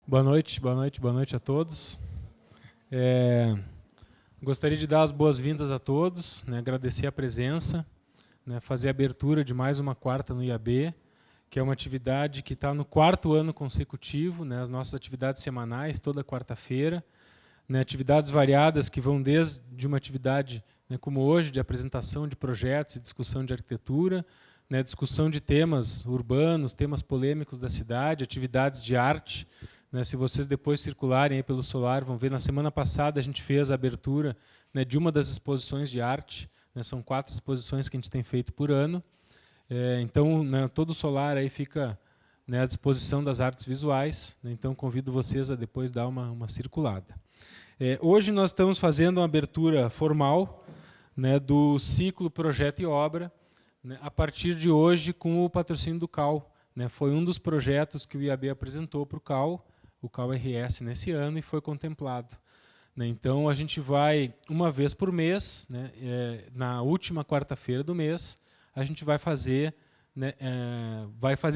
Boa noite, boa noite, boa noite a todos. Gostaria de dar as boas-vindas a todos, né, agradecer a presença, né, fazer a abertura de mais uma quarta no IAB, que é uma atividade que está no 4º ano consecutivo, né, as nossas atividades semanais, toda quarta-feira, né, atividades variadas que vão desde uma atividade, né, como hoje, de apresentação de projetos e discussão de arquitetura, né, discussão de temas urbanos, temas polêmicos da cidade, atividades de arte. Né, se vocês depois circularem aí pelo Solar, vão ver, na semana passada a gente fez a abertura, né, de uma das exposições de arte, né, são 4 exposições que a gente tem feito por ano. Então, né, todo o Solar aí fica, né, à disposição das artes visuais, né, então convido vocês a depois dar uma circulada. Hoje nós estamos fazendo uma abertura formal, né, do ciclo Projeto e Obra, né, a partir de hoje com o patrocínio do CAL. Né, foi um dos projetos que o IAB apresentou para o CAL RS nesse ano, e foi contemplado. Né, então, a gente vai, uma vez por mês, né, na última quarta-feira do mês, a gente vai fazer, né,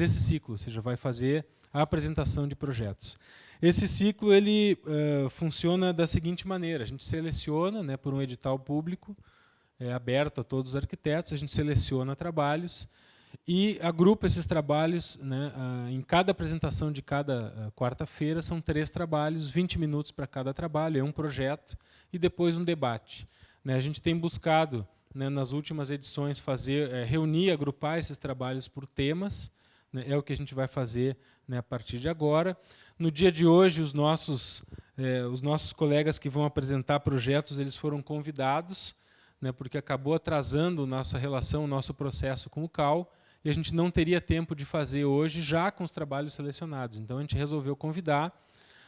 esse ciclo, ou seja, vai fazer a apresentação de projetos. Esse ciclo ele funciona da seguinte maneira: a gente seleciona, né, por um edital público, aberto a todos os arquitetos, a gente seleciona trabalhos e agrupa esses trabalhos, né, em cada apresentação de cada quarta-feira. São 3 trabalhos, 20 minutos para cada trabalho, é um projeto, e depois um debate. Né, a gente tem buscado, né, nas últimas edições, reunir, agrupar esses trabalhos por temas, né, é o que a gente vai fazer, né, a partir de agora. No dia de hoje, os nossos colegas que vão apresentar projetos, eles foram convidados, né, porque acabou atrasando nossa relação, o nosso processo com o CAL, e a gente não teria tempo de fazer hoje, já com os trabalhos selecionados. Então, a gente resolveu convidar,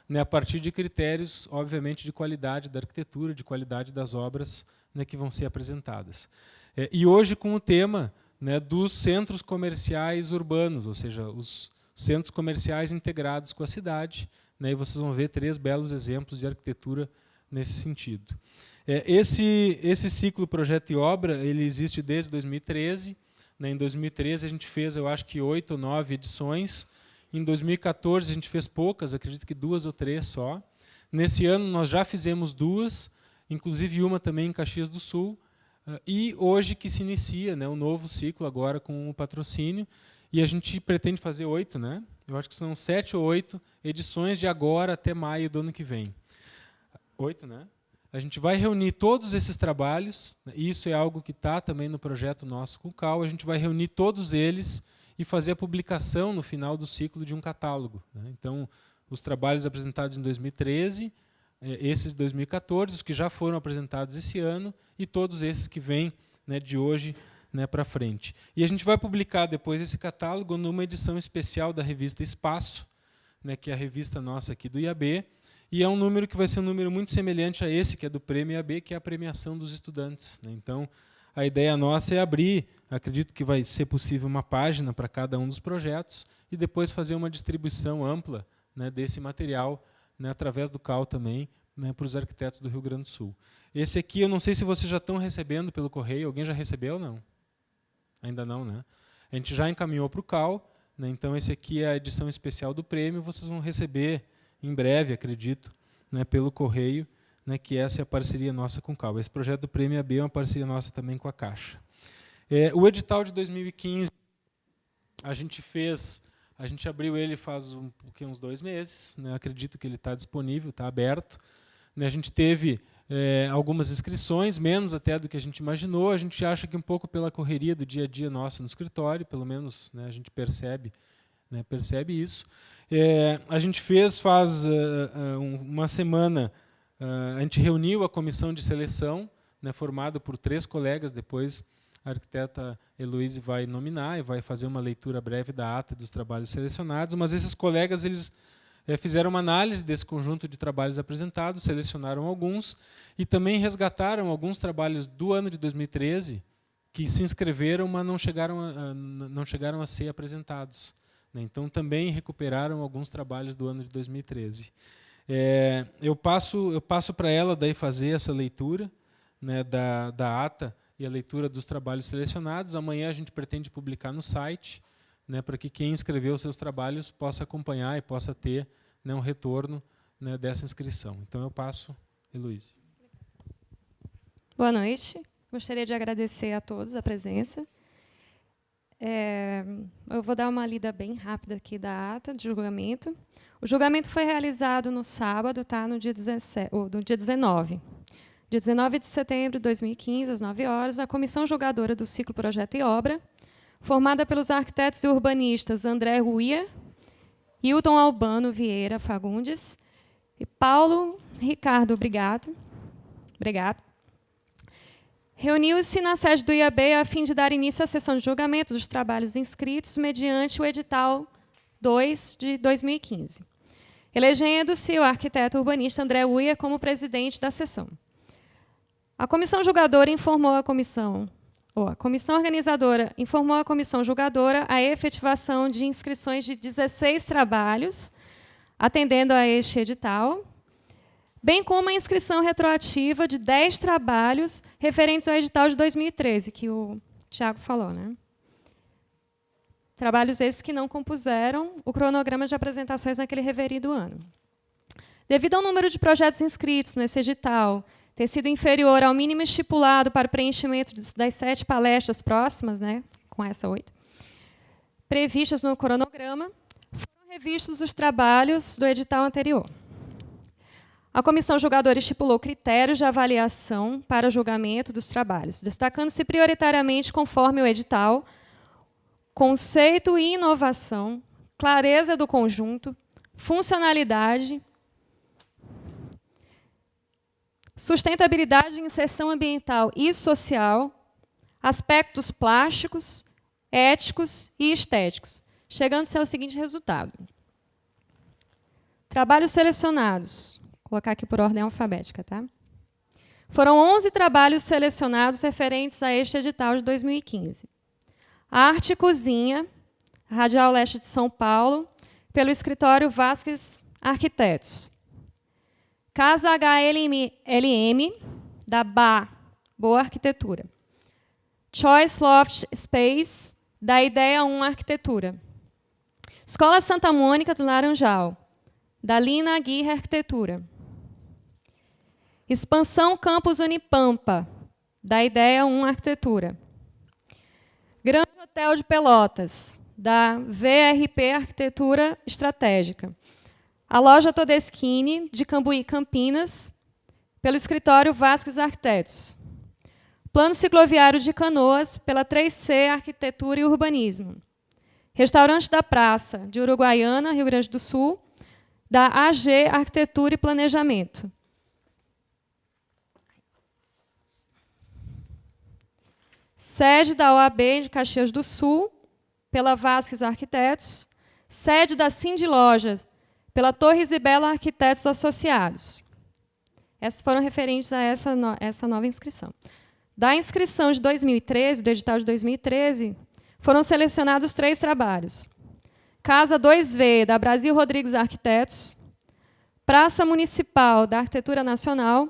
né, a partir de critérios, obviamente, de qualidade da arquitetura, de qualidade das obras, né, que vão ser apresentadas. E hoje com o tema, né, dos centros comerciais urbanos, ou seja, os centros comerciais integrados com a cidade, né, e vocês vão ver 3 belos exemplos de arquitetura nesse sentido. Esse ciclo Projeto e Obra, ele existe desde 2013. Né, em 2013 a gente fez, eu acho que 8 ou 9 edições. Em 2014 a gente fez poucas, acredito que 2 ou 3 só. Nesse ano nós já fizemos 2, inclusive uma também em Caxias do Sul. E hoje que se inicia, né, o novo ciclo, agora com o patrocínio. E a gente pretende fazer 8, né? Eu acho que são 7 ou 8 edições de agora até maio do ano que vem. 8, né? A gente vai reunir todos esses trabalhos, e isso é algo que está também no projeto nosso com o CAL. A gente vai reunir todos eles e fazer a publicação no final do ciclo de um catálogo. Né? Então, os trabalhos apresentados em 2013, esses de 2014, os que já foram apresentados esse ano, e todos esses que vêm, né, de hoje, né, para frente. E a gente vai publicar depois esse catálogo numa edição especial da revista Espaço, né, que é a revista nossa aqui do IAB, e é um número que vai ser um número muito semelhante a esse, que é do Prêmio IAB, que é a premiação dos estudantes. Né? Então, a ideia nossa é abrir, acredito que vai ser possível uma página para cada um dos projetos, e depois fazer uma distribuição ampla, né, desse material, né, através do CAL também, né, para os arquitetos do Rio Grande do Sul. Esse aqui, eu não sei se vocês já estão recebendo pelo correio. Alguém já recebeu ou não? Ainda não, né? A gente já encaminhou para o CAL, né, então esse aqui é a edição especial do prêmio, vocês vão receber em breve, acredito, né, pelo correio, né, que essa é a parceria nossa com o CAL. Esse projeto do Prêmio AB é uma parceria nossa também com a Caixa. O edital de 2015, a gente abriu ele faz uns 2 meses, né, acredito que ele está disponível, está aberto. Né, a gente teve algumas inscrições, menos até do que a gente imaginou. A gente acha que um pouco pela correria do dia a dia nosso no escritório, pelo menos, né, a gente percebe isso. A gente faz uma semana, a gente reuniu a comissão de seleção, né, formada por 3 colegas. Depois a arquiteta Heloíse vai nominar e vai fazer uma leitura breve da ata dos trabalhos selecionados, mas esses colegas eles fizeram uma análise desse conjunto de trabalhos apresentados, selecionaram alguns e também resgataram alguns trabalhos do ano de 2013 que se inscreveram, mas não chegaram a ser apresentados. Então, também recuperaram alguns trabalhos do ano de 2013. Eu passo para ela daí fazer essa leitura, né, da ata e a leitura dos trabalhos selecionados. Amanhã a gente pretende publicar no site, né, para que quem inscreveu os seus trabalhos possa acompanhar e possa ter, né, um retorno, né, dessa inscrição. Então, eu passo, Heloísa. Boa noite. Gostaria de agradecer a todos a presença. Eu vou dar uma lida bem rápida aqui da ata de julgamento. O julgamento foi realizado no sábado, tá? No dia 19. Dia 19 de setembro de 2015, às 9 horas, a comissão julgadora do ciclo Projeto e Obra, formada pelos arquitetos e urbanistas André Ruia, Hilton Albano Vieira Fagundes e Paulo Ricardo Brigato, reuniu-se na sede do IAB a fim de dar início à sessão de julgamento dos trabalhos inscritos mediante o edital 2 de 2015, elegendo-se o arquiteto urbanista André Ruia como presidente da sessão. A comissão julgadora informou a comissão organizadora informou a comissão julgadora a efetivação de inscrições de 16 trabalhos, atendendo a este edital, bem como a inscrição retroativa de 10 trabalhos referentes ao edital de 2013, que o Tiago falou, né? Trabalhos esses que não compuseram o cronograma de apresentações naquele referido ano. Devido ao número de projetos inscritos nesse edital ter sido inferior ao mínimo estipulado para o preenchimento das 7 palestras próximas, né, com essa 8, previstas no cronograma, foram revistos os trabalhos do edital anterior. A comissão julgadora estipulou critérios de avaliação para o julgamento dos trabalhos, destacando-se prioritariamente, conforme o edital, conceito e inovação, clareza do conjunto, funcionalidade, sustentabilidade e inserção ambiental e social, aspectos plásticos, éticos e estéticos, chegando-se ao seguinte resultado. Trabalhos selecionados. Vou colocar aqui por ordem alfabética, tá? Foram 11 trabalhos selecionados referentes a este edital de 2015. Arte e Cozinha, Radial Leste de São Paulo, pelo escritório Vasques Arquitetos. Casa HLM, da Boa Arquitetura. Choice Loft Space, da Ideia 1 Arquitetura. Escola Santa Mônica do Laranjal, da Lina Aguirre Arquitetura. Expansão Campus Unipampa, da Ideia 1 Arquitetura. Grande Hotel de Pelotas, da VRP Arquitetura Estratégica. A loja Todeschini, de Cambuí, Campinas, pelo escritório Vasques Arquitetos. Plano Cicloviário de Canoas, pela 3C Arquitetura e Urbanismo. Restaurante da Praça, de Uruguaiana, Rio Grande do Sul, da AG Arquitetura e Planejamento. Sede da OAB de Caxias do Sul, pela Vasques Arquitetos. Sede da Cindy Lojas, pela Torres e Belo Arquitetos Associados. Essas foram referentes a essa nova inscrição. Da inscrição de 2013, do edital de 2013, foram selecionados 3 trabalhos. Casa 2V, da Brasil Rodrigues Arquitetos. Praça Municipal, da Arquitetura Nacional.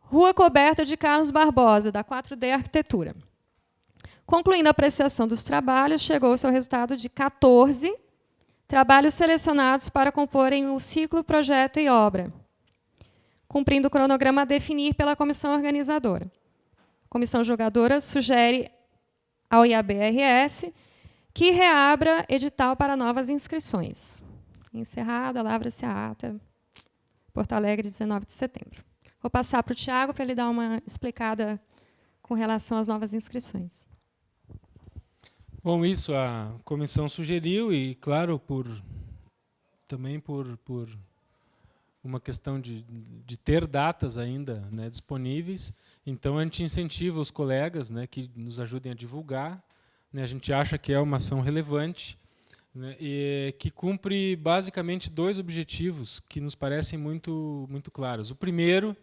Rua Coberta de Carlos Barbosa, da 4D Arquitetura. Concluindo a apreciação dos trabalhos, chegou-se ao resultado de 14 trabalhos selecionados para comporem o ciclo Projeto e Obra, cumprindo o cronograma a definir pela comissão organizadora. A comissão julgadora sugere ao IAB-RS que reabra edital para novas inscrições. Encerrada, lavra-se a ata. Porto Alegre, 19 de setembro. Vou passar para o Tiago para ele dar uma explicada com relação às novas inscrições. Bom, isso a comissão sugeriu e, claro, também por uma questão de ter datas ainda, né, disponíveis. Então, a gente incentiva os colegas, né, que nos ajudem a divulgar. Né, a gente acha que é uma ação relevante, né, e que cumpre basicamente 2 objetivos que nos parecem muito claros. O primeiro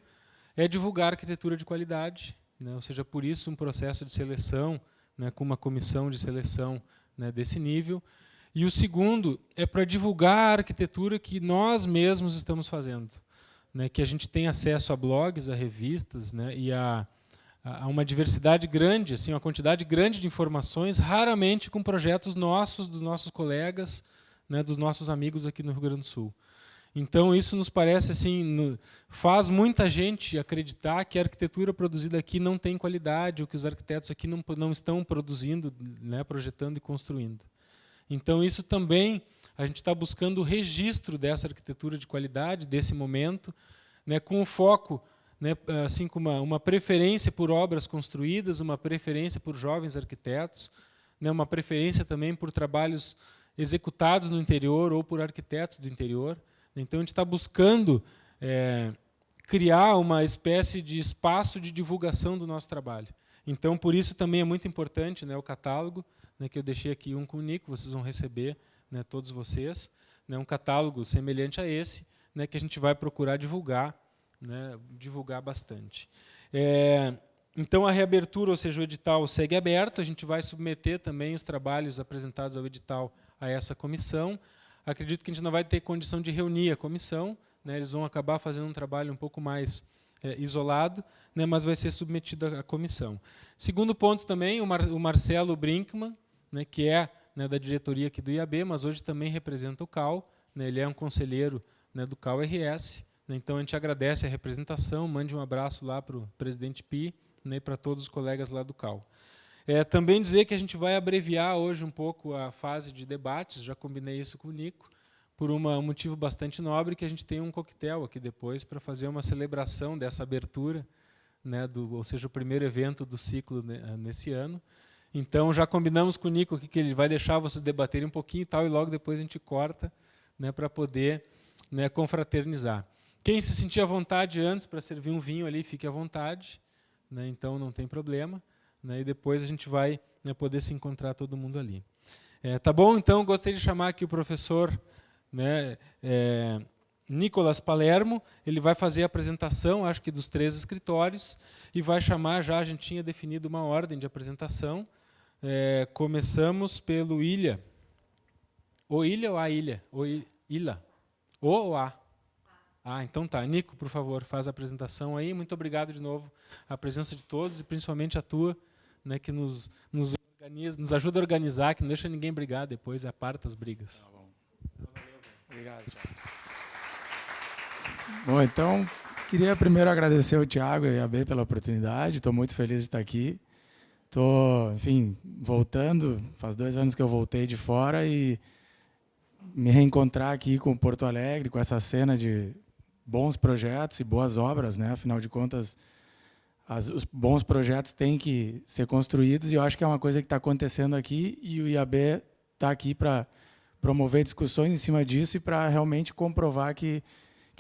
é divulgar arquitetura de qualidade, né, ou seja, por isso um processo de seleção, né, com uma comissão de seleção, né, desse nível. E o segundo é para divulgar a arquitetura que nós mesmos estamos fazendo, né, que a gente tem acesso a blogs, a revistas, né, e a uma diversidade grande, assim, uma quantidade grande de informações, raramente com projetos nossos, dos nossos colegas, né, dos nossos amigos aqui no Rio Grande do Sul. Então, isso nos parece assim, faz muita gente acreditar que a arquitetura produzida aqui não tem qualidade, ou que os arquitetos aqui não estão produzindo, né, projetando e construindo. Então, isso também, a gente está buscando o registro dessa arquitetura de qualidade, desse momento, né, com o foco, né, assim, com uma preferência por obras construídas, uma preferência por jovens arquitetos, né, uma preferência também por trabalhos executados no interior ou por arquitetos do interior. Então, a gente está buscando criar uma espécie de espaço de divulgação do nosso trabalho. Então, por isso também é muito importante, né, o catálogo, né, que eu deixei aqui um com o Nico, vocês vão receber, né, todos vocês, né, um catálogo semelhante a esse, né, que a gente vai procurar divulgar, né, divulgar bastante. Então, a reabertura, ou seja, o edital segue aberto, a gente vai submeter também os trabalhos apresentados ao edital a essa comissão. Acredito que a gente não vai ter condição de reunir a comissão, né, eles vão acabar fazendo um trabalho um pouco mais isolado, né, mas vai ser submetido à comissão. Segundo ponto também, o Marcelo Brinkmann, né, que é, né, da diretoria aqui do IAB, mas hoje também representa o CAL, né, ele é um conselheiro, né, do CAL-RS, né, então a gente agradece a representação, mande um abraço lá para o presidente Pi, né, e para todos os colegas lá do CAL. Também dizer que a gente vai abreviar hoje um pouco a fase de debates, já combinei isso com o Nico, por um motivo bastante nobre, que a gente tem um coquetel aqui depois para fazer uma celebração dessa abertura, né, ou seja, o primeiro evento do ciclo, né, nesse ano. Então, já combinamos com o Nico que ele vai deixar vocês debaterem um pouquinho e tal, e logo depois a gente corta, né, para poder, né, confraternizar. Quem se sentir à vontade antes para servir um vinho ali, fique à vontade, né, então não tem problema. Né, e depois a gente vai, né, poder se encontrar todo mundo ali. Tá bom? Então, gostaria de chamar aqui o professor, né, Nicolas Palermo. Ele vai fazer a apresentação, acho que dos 3 escritórios, e vai chamar, já a gente tinha definido uma ordem de apresentação. Começamos pelo Ilha. O Ilha ou a Ilha? O Ilha? O ou a? Então tá. Nico, por favor, faz a apresentação aí. Muito obrigado de novo a presença de todos, e principalmente a tua, né, que nos ajuda a organizar, que não deixa ninguém brigar depois, aparta as brigas. Tá bom. Obrigado, Thiago. Bom, então, queria primeiro agradecer ao Thiago e a B pela oportunidade. Estou muito feliz de estar aqui. Estou, enfim, voltando. Faz 2 anos que eu voltei de fora e me reencontrar aqui com Porto Alegre, com essa cena de bons projetos e boas obras, né? Afinal de contas, os bons projetos têm que ser construídos, e eu acho que é uma coisa que está acontecendo aqui, e o IAB está aqui para promover discussões em cima disso e para realmente comprovar que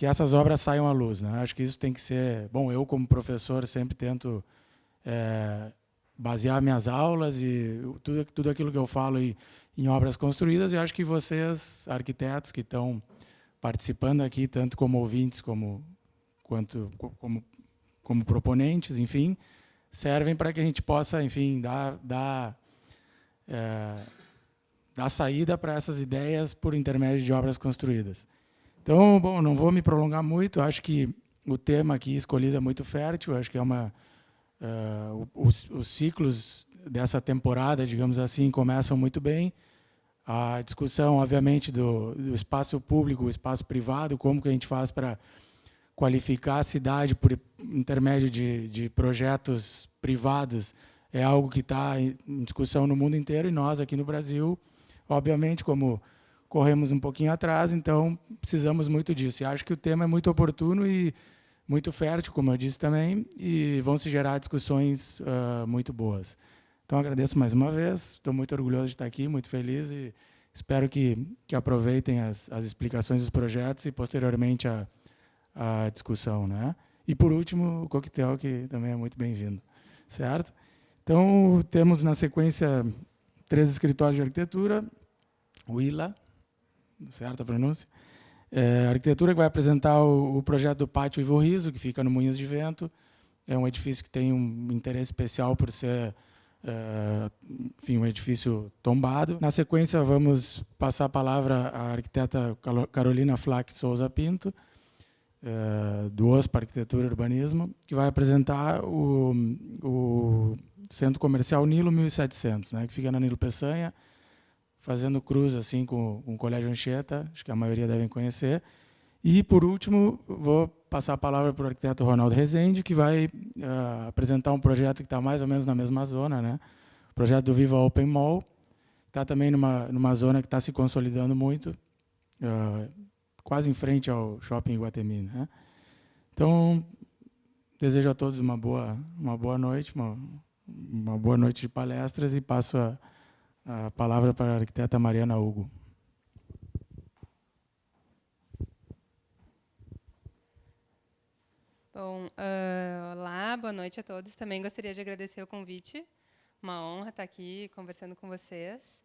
essas obras saiam à luz, né? Acho que isso tem que ser... Bom, eu, como professor, sempre tento basear minhas aulas e tudo aquilo que eu falo em obras construídas, e acho que vocês, arquitetos que estão participando aqui, tanto como ouvintes quanto como proponentes, enfim, servem para que a gente possa, enfim, dar saída para essas ideias por intermédio de obras construídas. Então, bom, não vou me prolongar muito, acho que o tema aqui escolhido é muito fértil, acho que os ciclos dessa temporada, digamos assim, começam muito bem. A discussão, obviamente, do espaço público, o espaço privado, como que a gente faz para qualificar a cidade por intermédio de projetos privados, é algo que está em discussão no mundo inteiro, e nós, aqui no Brasil, obviamente, como corremos um pouquinho atrás, então precisamos muito disso. E acho que o tema é muito oportuno e muito fértil, como eu disse também, e vão se gerar discussões muito boas. Então, agradeço mais uma vez, estou muito orgulhoso de estar aqui, muito feliz, e espero que aproveitem as explicações dos projetos e, posteriormente, a discussão, né? E, por último, o coquetel, que também é muito bem-vindo, certo? Então, temos, na sequência, 3 escritórios de arquitetura, o ILA, certo a pronúncia? A arquitetura que vai apresentar o projeto do Pátio Ivo Riso, que fica no Moinhos de Vento. É um edifício que tem um interesse especial por ser, enfim, um edifício tombado. Na sequência, vamos passar a palavra à arquiteta Carolina Flack Souza Pinto, do OSPA Arquitetura e Urbanismo, que vai apresentar o Centro Comercial Nilo 1700, né, que fica na Nilo Peçanha, fazendo cruz assim com o Colégio Anchieta, acho que a maioria devem conhecer. E, por último, vou passar a palavra para o arquiteto Ronaldo Rezende, que vai apresentar um projeto que está mais ou menos na mesma zona, né? O projeto do Viva Open Mall, está também numa zona que está se consolidando muito, quase em frente ao Shopping Iguatemi, né? Então, desejo a todos uma boa noite, uma boa noite de palestras, e passo a palavra para a arquiteta Mariana Hugo. Bom, olá, boa noite a todos. Também gostaria de agradecer o convite. Uma honra estar aqui conversando com vocês.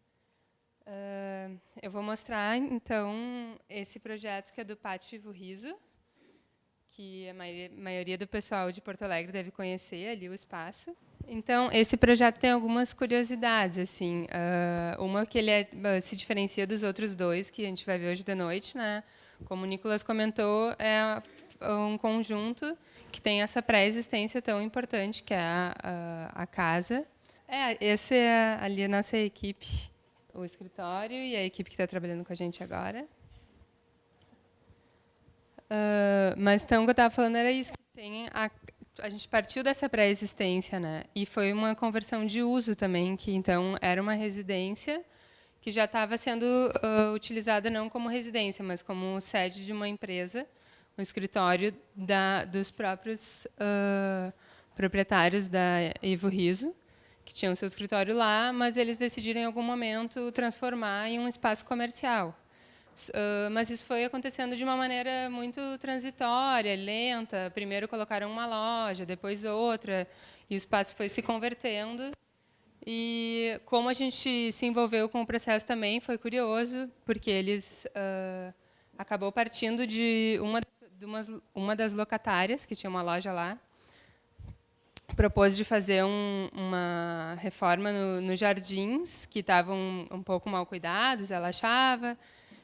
Eu vou mostrar, então, esse projeto que é do Pátio Ivo Riso, que a maioria do pessoal de Porto Alegre deve conhecer ali o espaço. Então, esse projeto tem algumas curiosidades, assim. Uma que ele se diferencia dos outros dois que a gente vai ver hoje de noite, né? Como o Nicolas comentou, é um conjunto que tem essa pré-existência tão importante, que é a casa. Esse é ali a nossa equipe, o escritório e a equipe que está trabalhando com a gente agora. Mas então o que eu estava falando era isso, que tem a gente partiu dessa pré-existência, né? E foi uma conversão de uso também, que então era uma residência que já estava sendo utilizada não como residência, mas como sede de uma empresa, um escritório dos próprios proprietários da Ivo Riso, que tinham seu escritório lá, mas eles decidiram em algum momento transformar em um espaço comercial. Mas isso foi acontecendo de uma maneira muito transitória, lenta. Primeiro colocaram uma loja, depois outra, e o espaço foi se convertendo. E como a gente se envolveu com o processo também foi curioso, porque eles acabou partindo de uma das locatárias, que tinha uma loja lá, propôs de fazer uma reforma nos jardins, que estavam um pouco mal cuidados, ela achava.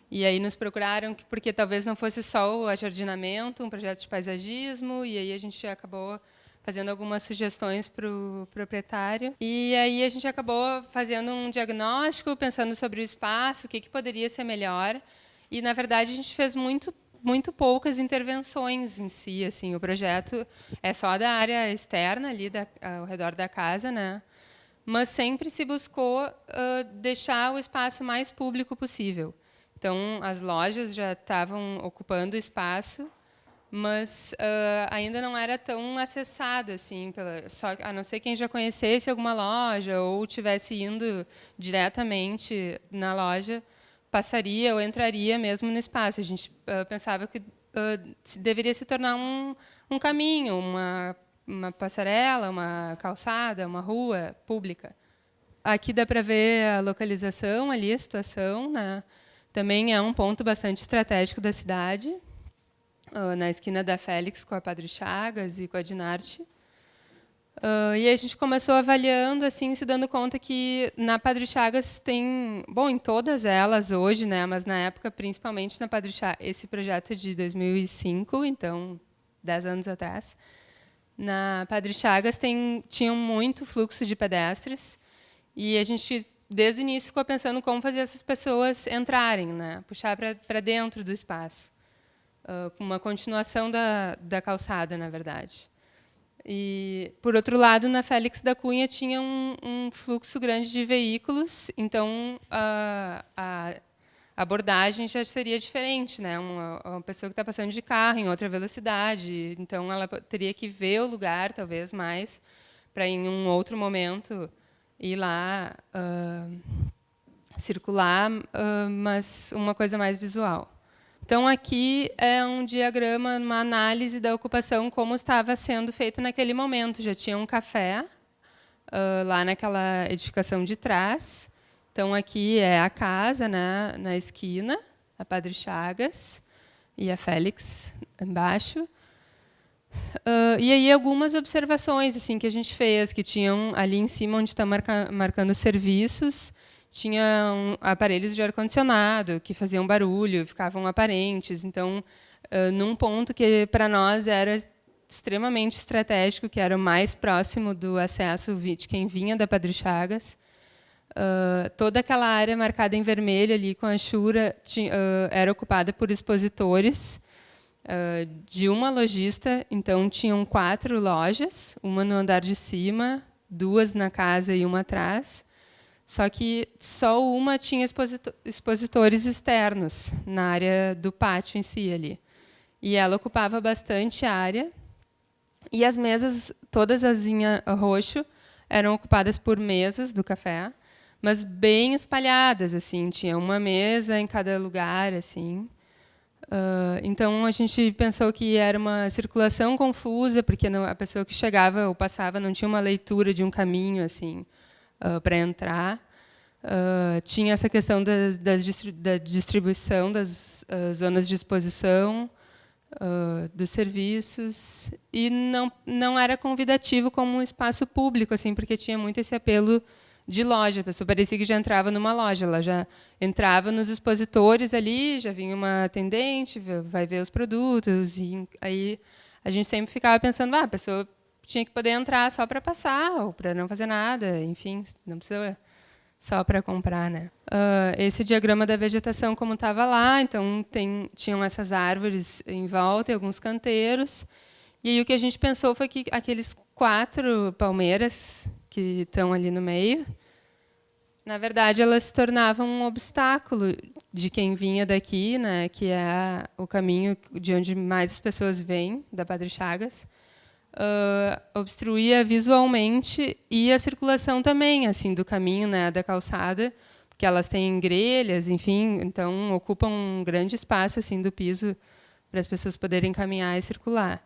E aí nos procuraram, porque talvez não fosse só o ajardinamento, um projeto de paisagismo, e aí a gente acabou fazendo algumas sugestões para o proprietário. E aí a gente acabou fazendo um diagnóstico, pensando sobre o espaço, o que poderia ser melhor. E, na verdade, a gente fez muito poucas intervenções em si. Assim, o projeto é só da área externa, ali ao redor da casa, né? Mas sempre se buscou deixar o espaço mais público possível. Então, as lojas já estavam ocupando o espaço, mas ainda não era tão acessado, assim, a não ser quem já conhecesse alguma loja ou tivesse indo diretamente na loja, passaria ou entraria mesmo no espaço. A gente pensava que deveria se tornar um caminho, uma passarela, uma calçada, uma rua pública. Aqui dá para ver a localização ali, a situação, né? Também é um ponto bastante estratégico da cidade, na esquina da Félix com a Padre Chagas e com a Dinarte. E a gente começou avaliando, assim, se dando conta que na Padre Chagas tem, bom, em todas elas hoje, né, mas na época principalmente na Padre Chagas, esse projeto é de 2005, então 10 anos atrás. Na Padre Chagas tinha muito fluxo de pedestres e a gente desde o início ficou pensando como fazer essas pessoas entrarem, né, puxar para dentro do espaço, com uma continuação da calçada, na verdade. E, por outro lado, na Félix da Cunha tinha um fluxo grande de veículos, então a abordagem já seria diferente, né? Uma pessoa que está passando de carro em outra velocidade, então ela teria que ver o lugar, talvez mais, para em um outro momento ir lá circular, mas uma coisa mais visual. Então, aqui é um diagrama, uma análise da ocupação, como estava sendo feita naquele momento. Já tinha um café lá naquela edificação de trás. Então, aqui é a casa, né, na esquina, a Padre Chagas e a Félix embaixo. E aí algumas observações assim que a gente fez, que tinham ali em cima onde está marcando serviços, tinham aparelhos de ar-condicionado que faziam barulho, ficavam aparentes. Então, num ponto que para nós era extremamente estratégico, que era o mais próximo do acesso de quem vinha da Padre Chagas, toda aquela área marcada em vermelho ali com a Shura era ocupada por expositores, de uma lojista. Então, tinham 4 lojas, uma no andar de cima, 2 na casa e uma atrás. Só que só uma tinha expositores externos na área do pátio em si ali. E ela ocupava bastante área. E as mesas, todas as em roxo, eram ocupadas por mesas do café, mas bem espalhadas, assim, tinha uma mesa em cada lugar, assim. Então a gente pensou que era uma circulação confusa, porque a pessoa que chegava ou passava não tinha uma leitura de um caminho assim para entrar. Tinha essa questão da distribuição das zonas de exposição, dos serviços, e não era convidativo como um espaço público, assim, porque tinha muito esse apelo de loja. A pessoa parecia que já entrava numa loja, ela já entrava nos expositores ali, já vinha uma atendente, vai ver os produtos, e aí a gente sempre ficava pensando, a pessoa tinha que poder entrar só para passar, ou para não fazer nada, enfim, não precisa só para comprar, né? Esse diagrama da vegetação como estava lá, então tinham essas árvores em volta e alguns canteiros, e aí o que a gente pensou foi que aqueles 4 palmeiras que estão ali no meio, na verdade, elas se tornavam um obstáculo de quem vinha daqui, né, que é o caminho de onde mais as pessoas vêm, da Padre Chagas, obstruía visualmente e a circulação também, assim, do caminho, né, da calçada, porque elas têm grelhas, enfim, então ocupam um grande espaço assim do piso para as pessoas poderem caminhar e circular.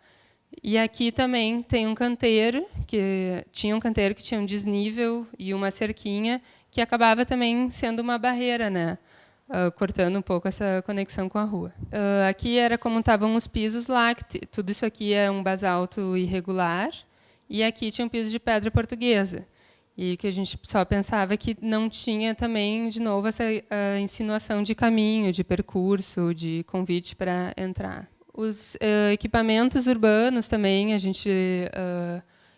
E aqui também tem um canteiro que tinha um desnível e uma cerquinha que acabava também sendo uma barreira, né? Cortando um pouco essa conexão com a rua. Aqui era como estavam os pisos lá, que tudo isso aqui é um basalto irregular, e aqui tinha um piso de pedra portuguesa. E que a gente só pensava que não tinha também, de novo, essa insinuação de caminho, de percurso, de convite para entrar. Os equipamentos urbanos também, a gente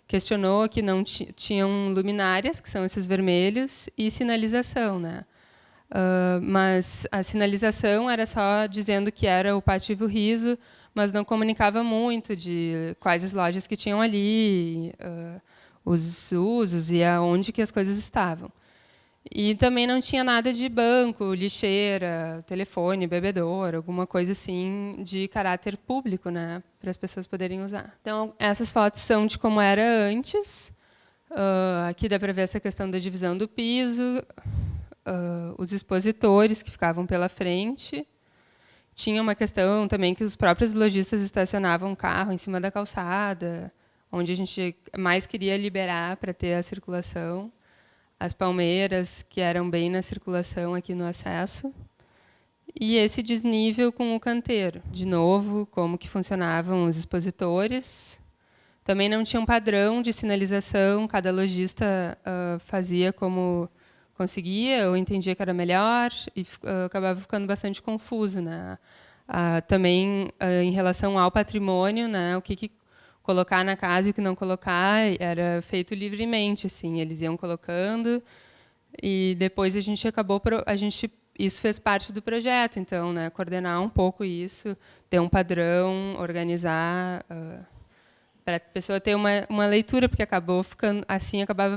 questionou que não tinham luminárias, que são esses vermelhos, e sinalização, né? Mas a sinalização era só dizendo que era o Pátio Ivo Riso, mas não comunicava muito de quais as lojas que tinham ali, os usos e aonde que as coisas estavam. E também não tinha nada de banco, lixeira, telefone, bebedouro, alguma coisa assim de caráter público, né, para as pessoas poderem usar. Então, essas fotos são de como era antes. Aqui dá para ver essa questão da divisão do piso. Os expositores que ficavam pela frente. Tinha uma questão também que os próprios lojistas estacionavam o carro em cima da calçada, onde a gente mais queria liberar para ter a circulação. As palmeiras, que eram bem na circulação aqui no acesso. E esse desnível com o canteiro. De novo, como que funcionavam os expositores. Também não tinha um padrão de sinalização, cada lojista fazia como conseguia, eu entendia que era melhor, e acabava ficando bastante confuso, né? Também em relação ao patrimônio, né? O que colocar na casa e o que não colocar era feito livremente, assim, eles iam colocando, e depois isso fez parte do projeto, então, né? Coordenar um pouco isso, ter um padrão, organizar, para a pessoa ter uma leitura, porque acabava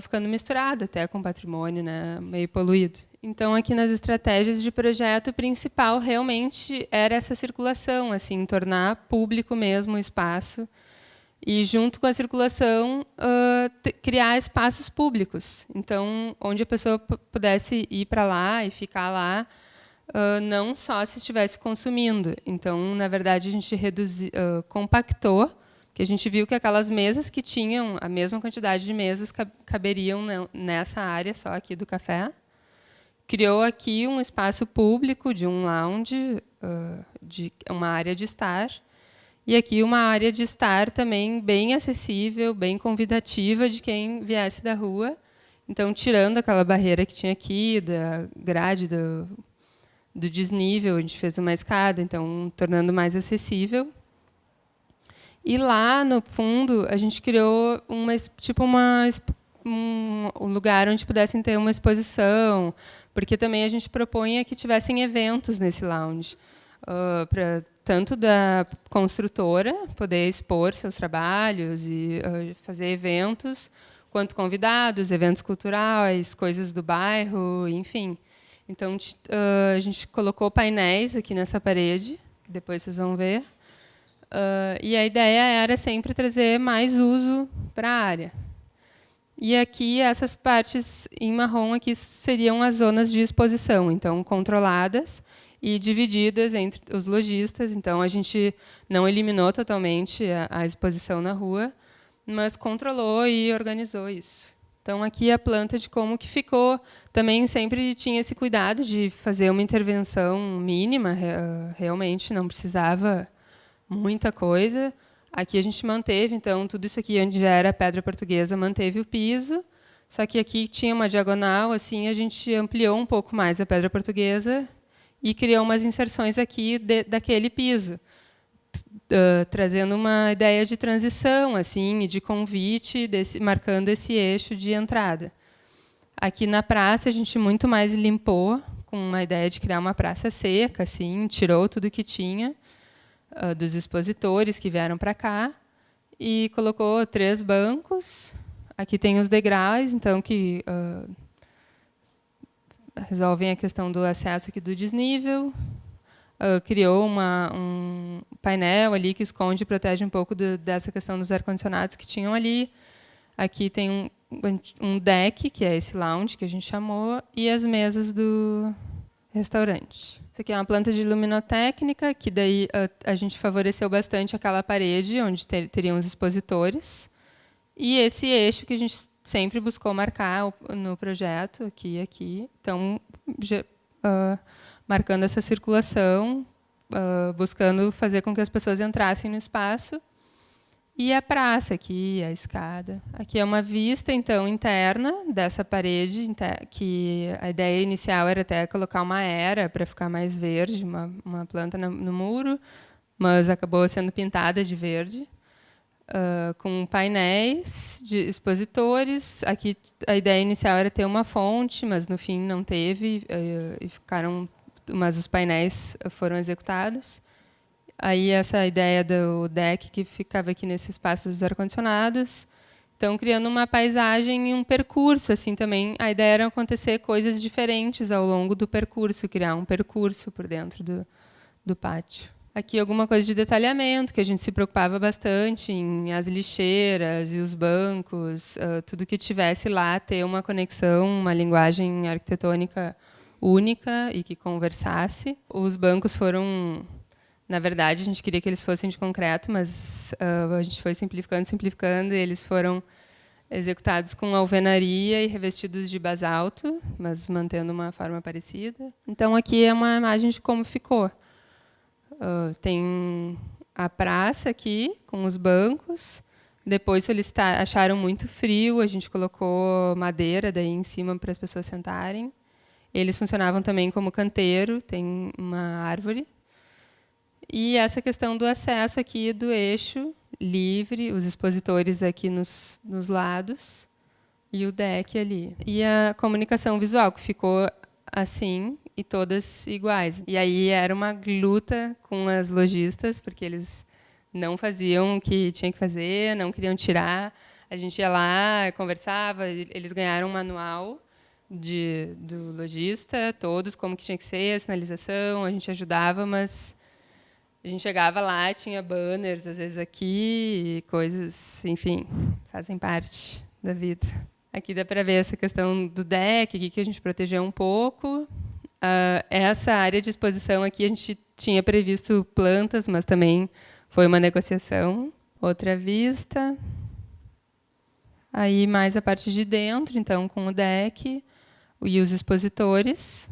ficando misturado até com o patrimônio, né, meio poluído. Então, aqui nas estratégias de projeto, o principal realmente era essa circulação, assim, tornar público mesmo o espaço e, junto com a circulação, criar espaços públicos. Então, onde a pessoa pudesse ir para lá e ficar lá, não só se estivesse consumindo. Então, na verdade, a gente compactou, que a gente viu que aquelas mesas que tinham a mesma quantidade de mesas caberiam nessa área só aqui do café. Criou aqui um espaço público de um lounge, de uma área de estar, e aqui uma área de estar também bem acessível, bem convidativa de quem viesse da rua. Então, tirando aquela barreira que tinha aqui, da grade do desnível, a gente fez uma escada, então tornando mais acessível. E lá, no fundo, a gente criou um lugar onde pudessem ter uma exposição, porque também a gente propunha que tivessem eventos nesse lounge, para tanto da construtora, poder expor seus trabalhos e fazer eventos, quanto convidados, eventos culturais, coisas do bairro, enfim. Então, a gente colocou painéis aqui nessa parede, que depois vocês vão ver. E a ideia era sempre trazer mais uso para a área. E aqui, essas partes em marrom aqui seriam as zonas de exposição, então controladas e divididas entre os lojistas. Então, a gente não eliminou totalmente a exposição na rua, mas controlou e organizou isso. Então, aqui a planta de como que ficou. Também sempre tinha esse cuidado de fazer uma intervenção mínima, realmente não precisava muita coisa. Aqui a gente manteve, então, tudo isso aqui onde já era pedra portuguesa, manteve o piso, só que aqui tinha uma diagonal, assim, a gente ampliou um pouco mais a pedra portuguesa e criou umas inserções aqui daquele piso, trazendo uma ideia de transição, assim, e de convite, marcando esse eixo de entrada. Aqui na praça a gente muito mais limpou, com uma ideia de criar uma praça seca, assim, tirou tudo que tinha dos expositores que vieram para cá e colocou 3 bancos. Aqui tem os degraus, então, que resolvem a questão do acesso aqui do desnível. Criou um painel ali que esconde e protege um pouco dessa questão dos ar-condicionados que tinham ali. Aqui tem um deck, que é esse lounge que a gente chamou, e as mesas do restaurante. Isso aqui é uma planta de luminotécnica, que daí a gente favoreceu bastante aquela parede onde teriam os expositores. E esse eixo que a gente sempre buscou marcar no projeto, aqui e aqui. Então, marcando essa circulação, buscando fazer com que as pessoas entrassem no espaço. E a praça aqui, a escada. Aqui é uma vista, então, interna dessa parede, que a ideia inicial era até colocar uma era para ficar mais verde, uma planta no muro, mas acabou sendo pintada de verde, com painéis de expositores. Aqui a ideia inicial era ter uma fonte, mas no fim não teve, e mas os painéis foram executados. Aí essa ideia do deck que ficava aqui nesse espaço dos ar-condicionados. Então, criando uma paisagem e um percurso. Assim, também a ideia era acontecer coisas diferentes ao longo do percurso, criar um percurso por dentro do pátio. Aqui alguma coisa de detalhamento, que a gente se preocupava bastante em as lixeiras e os bancos, tudo que tivesse lá ter uma conexão, uma linguagem arquitetônica única e que conversasse. Os bancos foram... Na verdade, a gente queria que eles fossem de concreto, mas a gente foi simplificando, e eles foram executados com alvenaria e revestidos de basalto, mas mantendo uma forma parecida. Então, aqui é uma imagem de como ficou. Tem a praça aqui, com os bancos. Depois, eles acharam muito frio, a gente colocou madeira daí em cima para as pessoas sentarem. Eles funcionavam também como canteiro, tem uma árvore. E essa questão do acesso aqui do eixo livre, os expositores aqui nos lados e o deck ali. E a comunicação visual, que ficou assim e todas iguais. E aí era uma luta com as lojistas, porque eles não faziam o que tinha que fazer, não queriam tirar. A gente ia lá, conversava, eles ganharam um manual do lojista, todos, como que tinha que ser, a sinalização, a gente ajudava, mas... A gente chegava lá, tinha banners, às vezes aqui, e coisas, enfim, fazem parte da vida. Aqui dá para ver essa questão do deck, aqui que a gente protegeu um pouco. Essa área de exposição aqui, a gente tinha previsto plantas, mas também foi uma negociação. Outra vista. Aí mais a parte de dentro, então, com o deck e os expositores,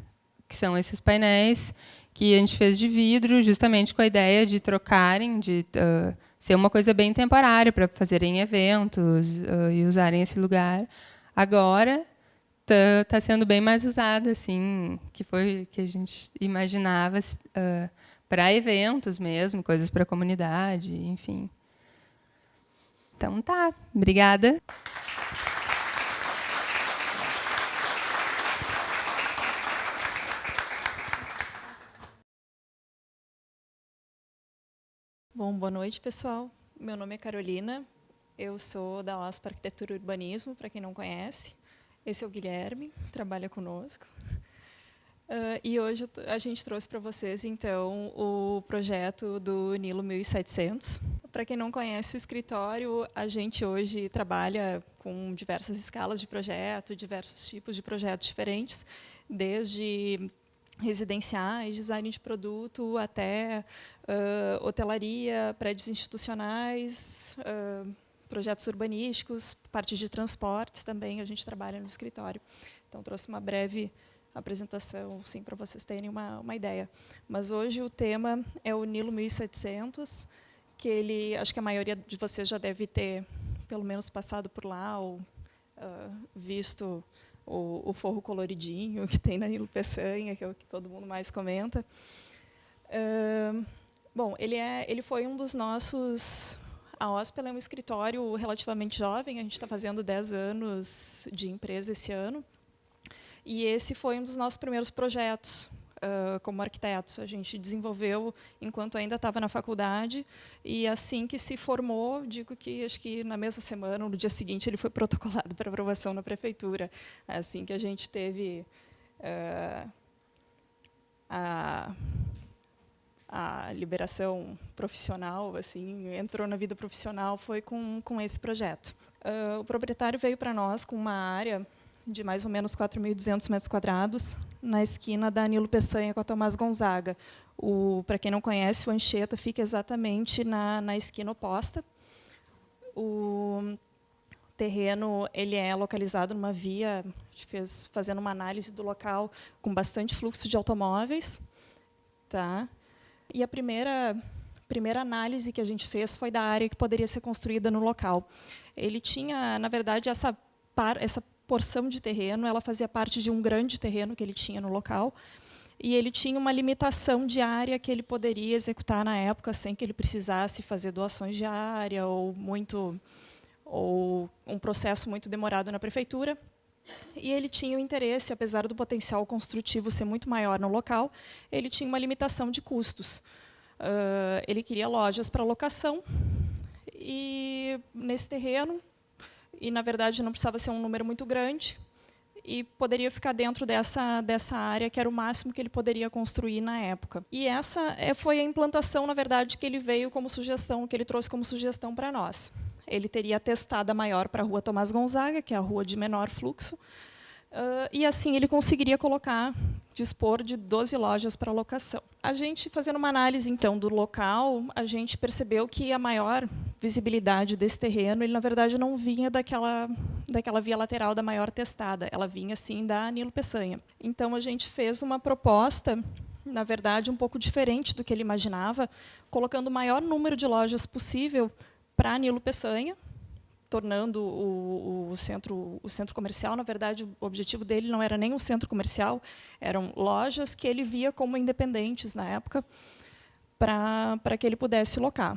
que são esses painéis, que a gente fez de vidro, justamente com a ideia de trocarem, de ser uma coisa bem temporária, para fazerem eventos e usarem esse lugar. Agora, está sendo bem mais usado, assim, que foi que a gente imaginava para eventos mesmo, coisas para a comunidade, enfim. Então, tá. Obrigada. Bom, boa noite, pessoal. Meu nome é Carolina, eu sou da OSP Arquitetura e Urbanismo, para quem não conhece. Esse é o Guilherme, trabalha conosco. E hoje a gente trouxe para vocês, então, o projeto do Nilo 1700. Para quem não conhece o escritório, a gente hoje trabalha com diversas escalas de projeto, diversos tipos de projetos diferentes, desde residenciais, design de produto, até hotelaria, prédios institucionais, projetos urbanísticos, parte de transportes também, a gente trabalha no escritório. Então, trouxe uma breve apresentação, sim, para vocês terem uma ideia. Mas hoje o tema é o Nilo 1700, que acho que a maioria de vocês já deve ter, pelo menos, passado por lá, ou visto o forro coloridinho que tem na Nilo Peçanha, que é o que todo mundo mais comenta. Bom, ele foi um dos nossos... A OSP é um escritório relativamente jovem, a gente está fazendo 10 anos de empresa esse ano, e esse foi um dos nossos primeiros projetos como arquitetos. A gente desenvolveu enquanto ainda estava na faculdade, e assim que se formou, digo que acho que na mesma semana, ou no dia seguinte, ele foi protocolado para aprovação na prefeitura. Assim que a gente teve a liberação profissional, assim, entrou na vida profissional, foi com esse projeto. O proprietário veio para nós com uma área de mais ou menos 4.200 metros quadrados, na esquina da Nilo Peçanha com a Tomás Gonzaga. Para quem não conhece, o Anchieta fica exatamente na esquina oposta. O terreno ele é localizado numa via, a gente fazendo uma análise do local com bastante fluxo de automóveis. Tá? E a primeira análise que a gente fez foi da área que poderia ser construída no local. Ele tinha, na verdade, essa porção de terreno, ela fazia parte de um grande terreno que ele tinha no local, e ele tinha uma limitação de área que ele poderia executar na época sem que ele precisasse fazer doações de área ou um processo muito demorado na prefeitura. E ele tinha o interesse, apesar do potencial construtivo ser muito maior no local, ele tinha uma limitação de custos. Ele queria lojas para locação, e nesse terreno, e, na verdade, não precisava ser um número muito grande, e poderia ficar dentro dessa área, que era o máximo que ele poderia construir na época. E essa foi a implantação, na verdade, que ele veio como sugestão, que ele trouxe como sugestão para nós. Ele teria a testada maior para a Rua Tomás Gonzaga, que é a rua de menor fluxo, e assim ele conseguiria dispor de 12 lojas para locação. A gente, fazendo uma análise então do local, a gente percebeu que a maior visibilidade desse terreno, ele na verdade não vinha daquela via lateral da maior testada, ela vinha sim da Nilo Peçanha. Então a gente fez uma proposta, na verdade um pouco diferente do que ele imaginava, colocando o maior número de lojas possível para Nilo Peçanha, tornando o centro comercial. Na verdade, o objetivo dele não era nem um centro comercial, eram lojas que ele via como independentes na época, para que ele pudesse locar.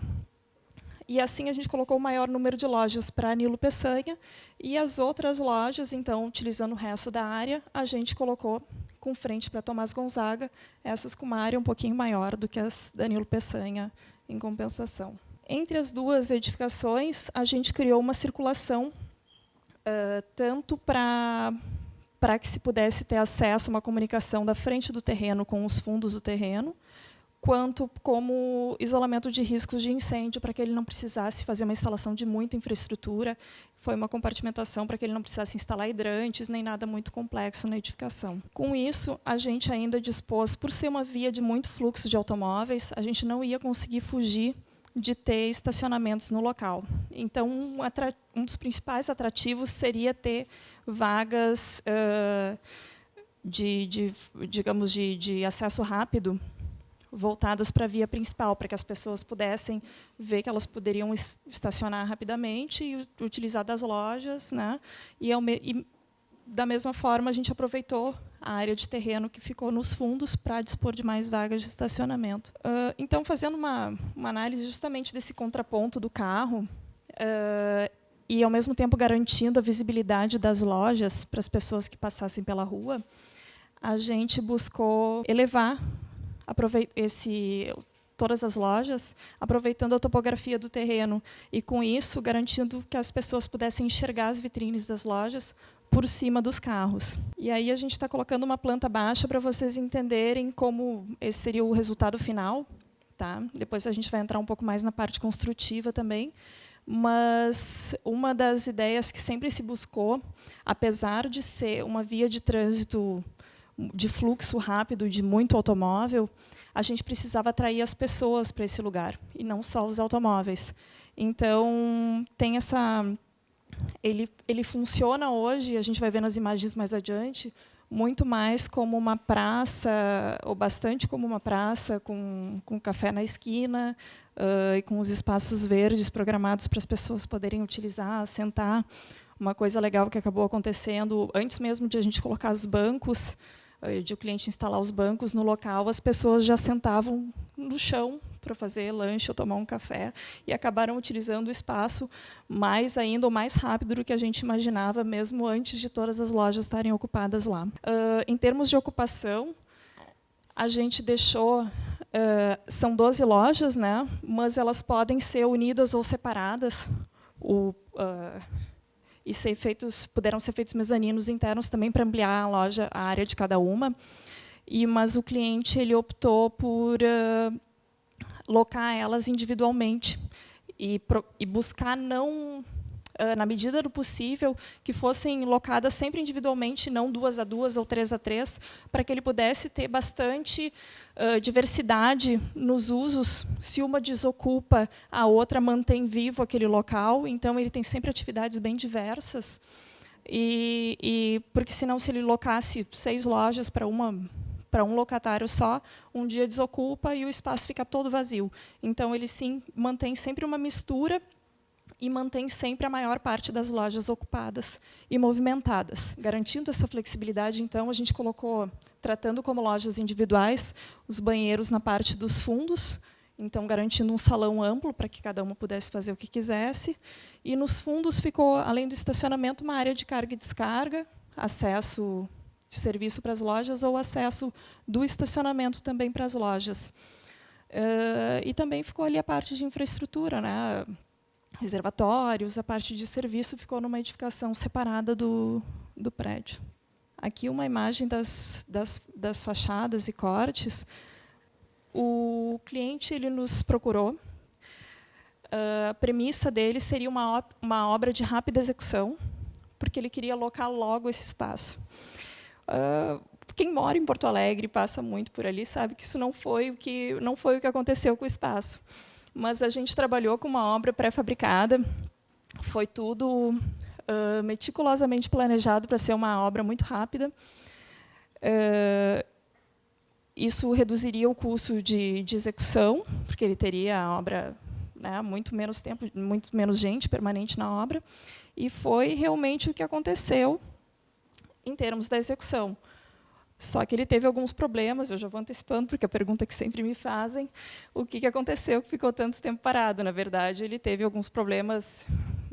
E assim a gente colocou o maior número de lojas para Nilo Peçanha, e as outras lojas, então, utilizando o resto da área, a gente colocou com frente para Tomás Gonzaga, essas com uma área um pouquinho maior do que as da Nilo Peçanha, em compensação. Entre as duas edificações, a gente criou uma circulação, tanto para que se pudesse ter acesso a uma comunicação da frente do terreno com os fundos do terreno, quanto como isolamento de riscos de incêndio, para que ele não precisasse fazer uma instalação de muita infraestrutura. Foi uma compartimentação para que ele não precisasse instalar hidrantes, nem nada muito complexo na edificação. Com isso, a gente ainda dispôs, por ser uma via de muito fluxo de automóveis, a gente não ia conseguir fugir de ter estacionamentos no local. Então, um dos principais atrativos seria ter vagas digamos, de acesso rápido, voltadas para a via principal, para que as pessoas pudessem ver que elas poderiam estacionar rapidamente e utilizar das lojas, né? E da mesma forma, a gente aproveitou a área de terreno que ficou nos fundos para dispor de mais vagas de estacionamento. Então, fazendo uma análise justamente desse contraponto do carro, e, ao mesmo tempo, garantindo a visibilidade das lojas para as pessoas que passassem pela rua, a gente buscou elevar todas as lojas, aproveitando a topografia do terreno e, com isso, garantindo que as pessoas pudessem enxergar as vitrines das lojas por cima dos carros. E aí a gente está colocando uma planta baixa para vocês entenderem como esse seria o resultado final. Tá? Depois a gente vai entrar um pouco mais na parte construtiva também. Mas uma das ideias que sempre se buscou, apesar de ser uma via de trânsito de fluxo rápido, de muito automóvel, a gente precisava atrair as pessoas para esse lugar, e não só os automóveis. Então, tem essa... Ele funciona hoje, a gente vai ver nas imagens mais adiante, muito mais como uma praça, ou bastante como uma praça, com café na esquina, e com os espaços verdes programados para as pessoas poderem utilizar, sentar. Uma coisa legal que acabou acontecendo, antes mesmo de a gente colocar os bancos, de o cliente instalar os bancos no local, as pessoas já sentavam no chão para fazer lanche ou tomar um café, e acabaram utilizando o espaço mais ainda, ou mais rápido do que a gente imaginava, mesmo antes de todas as lojas estarem ocupadas lá. Em termos de ocupação, a gente deixou... são 12 lojas, né? Mas elas podem ser unidas ou separadas. E puderam ser feitos mezaninos internos também para ampliar a loja, a área de cada uma. Mas o cliente ele optou por locar elas individualmente e buscar não, na medida do possível, que fossem locadas sempre individualmente, não 2 a 2 ou 3 a 3, para que ele pudesse ter bastante diversidade nos usos. Se uma desocupa, a outra mantém vivo aquele local, então ele tem sempre atividades bem diversas. Porque, senão, se ele locasse 6 lojas para um locatário só, um dia desocupa e o espaço fica todo vazio. Então, ele sim mantém sempre uma mistura e mantém sempre a maior parte das lojas ocupadas e movimentadas. Garantindo essa flexibilidade, então, a gente colocou, tratando como lojas individuais, os banheiros na parte dos fundos, então garantindo um salão amplo para que cada uma pudesse fazer o que quisesse. E nos fundos ficou, além do estacionamento, uma área de carga e descarga, acesso de serviço para as lojas ou acesso do estacionamento também para as lojas. E também ficou ali a parte de infraestrutura, né? Reservatórios, a parte de serviço ficou numa edificação separada do prédio. Aqui uma imagem das fachadas e cortes. O cliente ele nos procurou. A premissa dele seria uma obra de rápida execução, porque ele queria alocar logo esse espaço. Quem mora em Porto Alegre, passa muito por ali, sabe que isso não foi o que aconteceu com o espaço. Mas a gente trabalhou com uma obra pré-fabricada, foi tudo meticulosamente planejado para ser uma obra muito rápida. Isso reduziria o custo de execução, porque ele teria a obra, né, muito menos tempo, muito menos gente permanente na obra, e foi realmente o que aconteceu em termos da execução. Só que ele teve alguns problemas, eu já vou antecipando, porque é a pergunta que sempre me fazem, o que aconteceu que ficou tanto tempo parado? Na verdade, ele teve alguns problemas,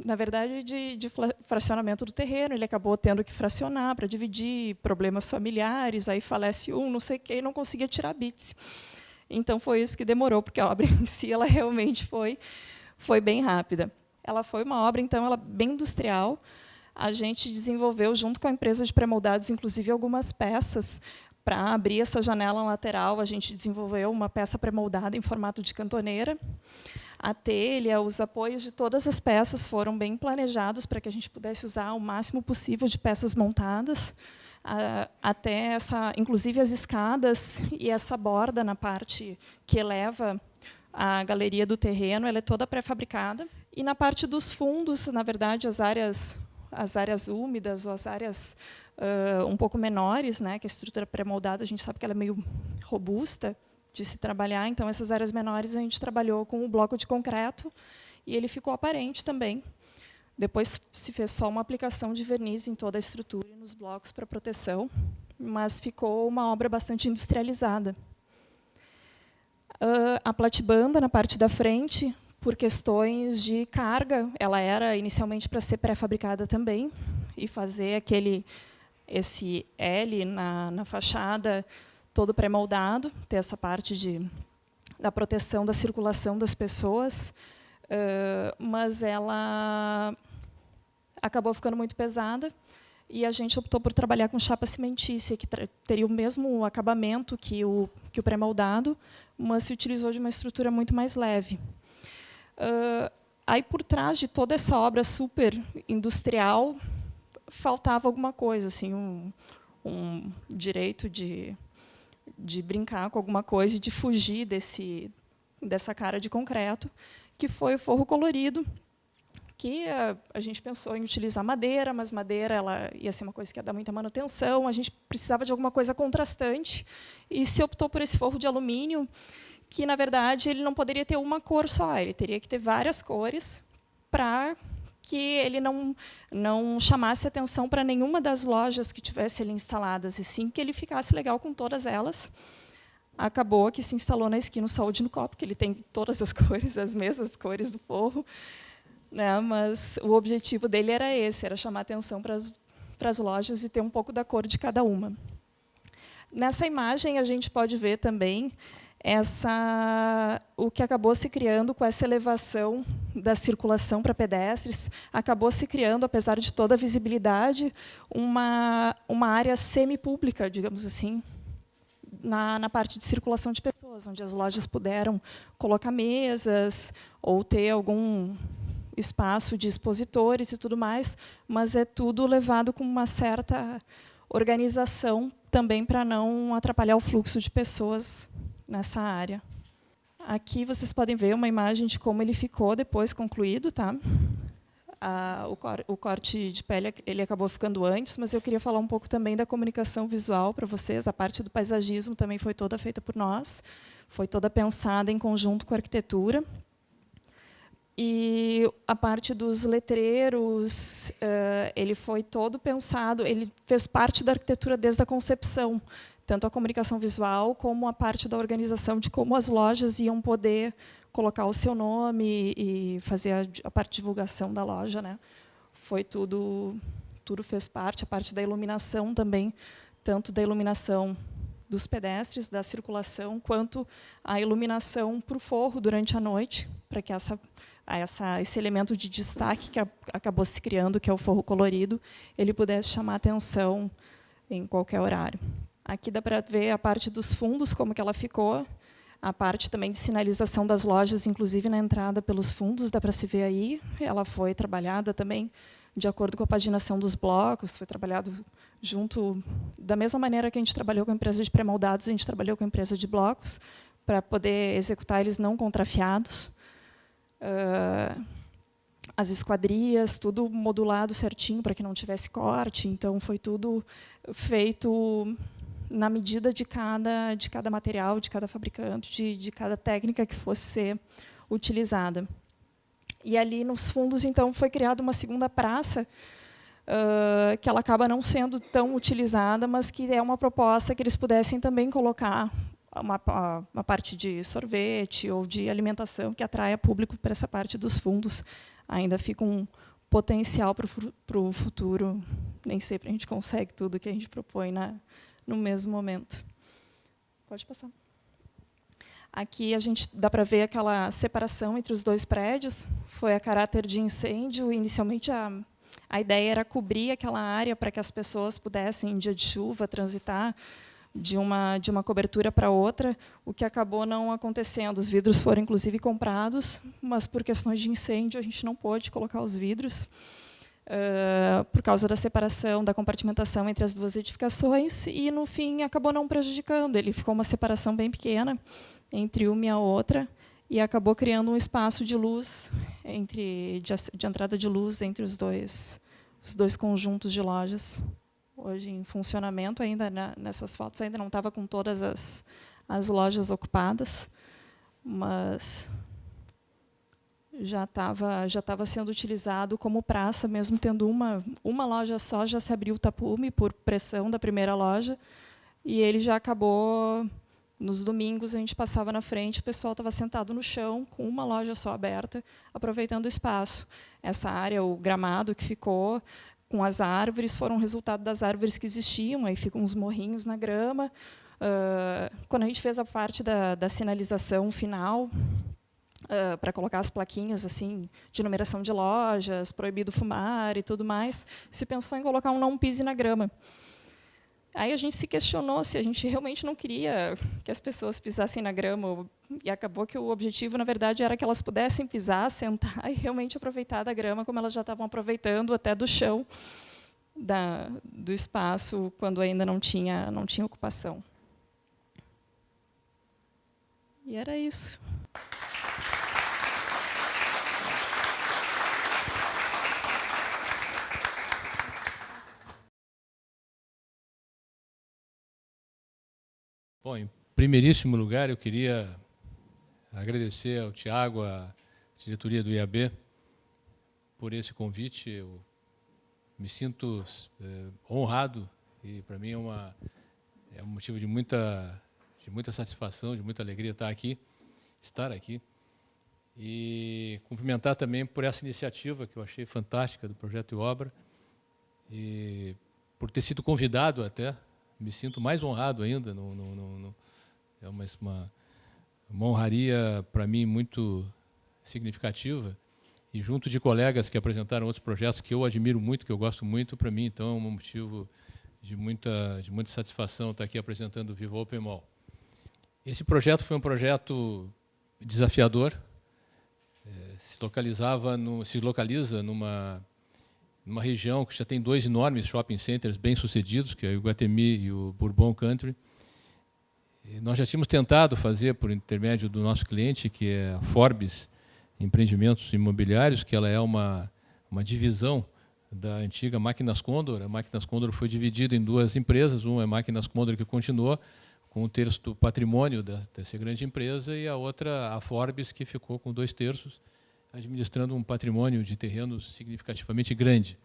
na verdade, de fracionamento do terreno, ele acabou tendo que fracionar para dividir, problemas familiares, aí falece não sei o quê, e não conseguia tirar bits. Então, foi isso que demorou, porque a obra em si ela realmente foi bem rápida. Ela foi uma obra, então, ela bem industrial. A gente desenvolveu, junto com a empresa de pré-moldados, inclusive, algumas peças para abrir essa janela lateral. A gente desenvolveu uma peça pré-moldada em formato de cantoneira. A telha, os apoios de todas as peças foram bem planejados para que a gente pudesse usar o máximo possível de peças montadas. Até inclusive as escadas e essa borda na parte que eleva a galeria do terreno, ela é toda pré-fabricada. E na parte dos fundos, na verdade, as áreas úmidas ou as áreas um pouco menores, né, que a estrutura pré-moldada, a gente sabe que ela é meio robusta de se trabalhar, então essas áreas menores a gente trabalhou com o bloco de concreto e ele ficou aparente também. Depois se fez só uma aplicação de verniz em toda a estrutura e nos blocos para proteção, mas ficou uma obra bastante industrializada. A platibanda na parte da frente, por questões de carga, ela era inicialmente para ser pré-fabricada também e fazer esse L na fachada todo pré-moldado, ter essa parte da proteção da circulação das pessoas, mas ela acabou ficando muito pesada, e a gente optou por trabalhar com chapa cimentícia, que teria o mesmo acabamento que o pré-moldado, mas se utilizou de uma estrutura muito mais leve. Aí, por trás de toda essa obra super industrial, faltava alguma coisa, assim, um direito de brincar com alguma coisa e de fugir dessa cara de concreto, que foi o forro colorido, que a gente pensou em utilizar madeira, mas madeira ela ia ser uma coisa que ia dar muita manutenção, a gente precisava de alguma coisa contrastante, e se optou por esse forro de alumínio, que, na verdade, ele não poderia ter uma cor só, ele teria que ter várias cores para que ele não chamasse atenção para nenhuma das lojas que tivesse ali instaladas, e sim que ele ficasse legal com todas elas. Acabou que se instalou na esquina o Saúde no Copo, que ele tem todas as cores, as mesmas cores do forro, né? Mas o objetivo dele era esse, era chamar atenção para as lojas e ter um pouco da cor de cada uma. Nessa imagem, a gente pode ver também o que acabou se criando com essa elevação da circulação para pedestres, acabou se criando, apesar de toda a visibilidade, uma área semipública, digamos assim, na parte de circulação de pessoas, onde as lojas puderam colocar mesas ou ter algum espaço de expositores e tudo mais, mas é tudo levado com uma certa organização também para não atrapalhar o fluxo de pessoas nessa área. Aqui vocês podem ver uma imagem de como ele ficou depois concluído, tá? O corte de pele ele acabou ficando antes, mas eu queria falar um pouco também da comunicação visual para vocês. A parte do paisagismo também foi toda feita por nós, foi toda pensada em conjunto com a arquitetura. E a parte dos letreiros, ele foi todo pensado, ele fez parte da arquitetura desde a concepção, tanto a comunicação visual como a parte da organização de como as lojas iam poder colocar o seu nome e fazer a parte de divulgação da loja, né? Foi tudo fez parte, a parte da iluminação também, tanto da iluminação dos pedestres, da circulação, quanto a iluminação para o forro durante a noite, para que esse elemento de destaque que acabou se criando, que é o forro colorido, ele pudesse chamar atenção em qualquer horário. Aqui dá para ver a parte dos fundos, como que ela ficou, a parte também de sinalização das lojas, inclusive na entrada pelos fundos, dá para se ver aí. Ela foi trabalhada também de acordo com a paginação dos blocos, foi trabalhado junto, da mesma maneira que a gente trabalhou com a empresa de pré-moldados, a gente trabalhou com a empresa de blocos, para poder executar eles não contrafiados. As esquadrias, tudo modulado certinho para que não tivesse corte, então foi tudo feito na medida de cada material, de cada fabricante, de cada técnica que fosse ser utilizada. E ali nos fundos, então, foi criada uma segunda praça, que ela acaba não sendo tão utilizada, mas que é uma proposta que eles pudessem também colocar uma parte de sorvete ou de alimentação que atraia público para essa parte dos fundos. Ainda fica um potencial para o futuro. Nem sempre a gente consegue tudo que a gente propõe no mesmo momento. Pode passar. Aqui a gente dá para ver aquela separação entre os dois prédios. Foi a caráter de incêndio. Inicialmente a ideia era cobrir aquela área para que as pessoas pudessem, em dia de chuva, transitar de uma cobertura para outra, o que acabou não acontecendo. Os vidros foram, inclusive, comprados, mas, por questões de incêndio, a gente não pôde colocar os vidros, por causa da separação, da compartimentação entre as duas edificações, e, no fim, acabou não prejudicando. Ele ficou uma separação bem pequena entre uma e a outra, e acabou criando um espaço de luz, de entrada de luz entre os dois conjuntos de lojas. Hoje em funcionamento, ainda nessas fotos, ainda não estava com todas as lojas ocupadas, mas já estava sendo utilizado como praça, mesmo tendo uma loja só, já se abriu o tapume por pressão da primeira loja, e ele já acabou. Nos domingos, a gente passava na frente, o pessoal estava sentado no chão, com uma loja só aberta, aproveitando o espaço. Essa área, o gramado que ficou com as árvores, foram resultado das árvores que existiam, aí ficam uns morrinhos na grama. Quando a gente fez a parte da sinalização final, para colocar as plaquinhas assim de numeração de lojas, proibido fumar e tudo mais, se pensou em colocar um não pise na grama. Aí a gente se questionou se a gente realmente não queria que as pessoas pisassem na grama, e acabou que o objetivo, na verdade, era que elas pudessem pisar, sentar e realmente aproveitar da grama, como elas já estavam aproveitando até do chão do espaço, quando ainda não tinha ocupação. E era isso. Bom, em primeiríssimo lugar, eu queria agradecer ao Tiago, à diretoria do IAB, por esse convite. Eu me sinto honrado e, para mim, é um motivo de muita satisfação, de muita alegria estar aqui. E cumprimentar também por essa iniciativa, que eu achei fantástica, do Projeto e Obra, e por ter sido convidado até. Me sinto mais honrado ainda. É uma honraria, para mim, muito significativa. E junto de colegas que apresentaram outros projetos que eu admiro muito, que eu gosto muito, para mim, então, é um motivo de muita satisfação estar aqui apresentando o Viva Open Mall. Esse projeto foi um projeto desafiador. Se localiza numa região que já tem 2 enormes shopping centers bem-sucedidos, que é o Iguatemi e o Bourbon Country. E nós já tínhamos tentado fazer, por intermédio do nosso cliente, que é a Forbes Empreendimentos Imobiliários, que ela é uma divisão da antiga Máquinas Condor. A Máquinas Condor foi dividida em 2 empresas, uma é a Máquinas Condor, que continuou com 1/3 do patrimônio dessa grande empresa, e a outra, a Forbes, que ficou com 2/3, administrando um patrimônio de terrenos significativamente grande.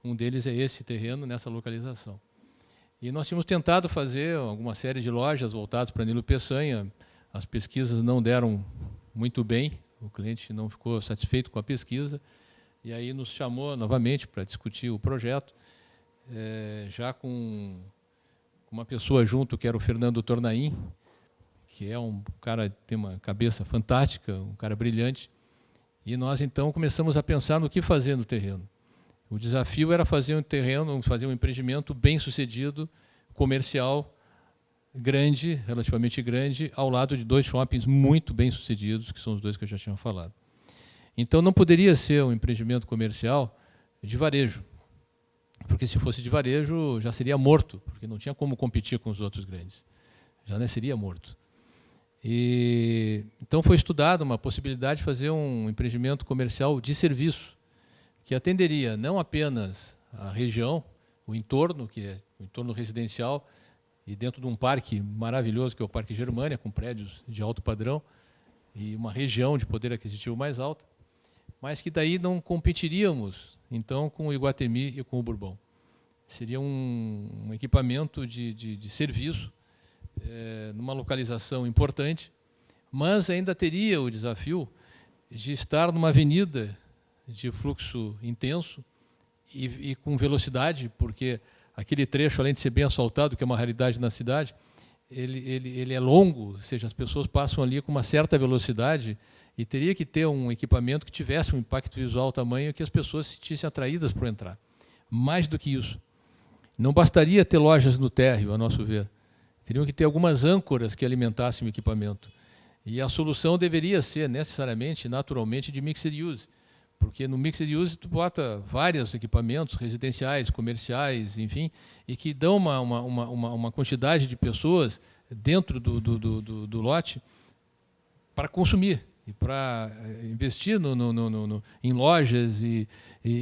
Um deles é esse terreno, nessa localização. E nós tínhamos tentado fazer alguma série de lojas voltadas para Nilo Peçanha. As pesquisas não deram muito bem, o cliente não ficou satisfeito com a pesquisa, e aí nos chamou novamente para discutir o projeto, já com uma pessoa junto, que era o Fernando Tornaim, que é um cara que tem uma cabeça fantástica, um cara brilhante. E nós, então, começamos a pensar no que fazer no terreno. O desafio era fazer um terreno, fazer um empreendimento bem-sucedido, comercial, grande, relativamente grande, ao lado de 2 shoppings muito bem-sucedidos, que são os 2 que eu já tinha falado. Então, não poderia ser um empreendimento comercial de varejo, porque se fosse de varejo já seria morto, porque não tinha como competir com os outros grandes. Já seria morto. Então foi estudada uma possibilidade de fazer um empreendimento comercial de serviço, que atenderia não apenas a região, o entorno, que é o entorno residencial, e dentro de um parque maravilhoso, que é o Parque Germânia, com prédios de alto padrão, e uma região de poder aquisitivo mais alta, mas que daí não competiríamos, então, com o Iguatemi e com o Bourbon. Seria um equipamento de serviço, numa localização importante, mas ainda teria o desafio de estar numa avenida de fluxo intenso e com velocidade, porque aquele trecho, além de ser bem asfaltado, que é uma raridade na cidade, ele é longo, ou seja, as pessoas passam ali com uma certa velocidade, e teria que ter um equipamento que tivesse um impacto visual tamanho que as pessoas se sentissem atraídas para entrar. Mais do que isso, não bastaria ter lojas no térreo, a nosso ver. Teriam que ter algumas âncoras que alimentassem o equipamento. E a solução deveria ser, necessariamente, naturalmente, de mixed use. Porque no mixed use tu bota vários equipamentos residenciais, comerciais, enfim, e que dão uma quantidade de pessoas dentro do lote para consumir e para investir em lojas e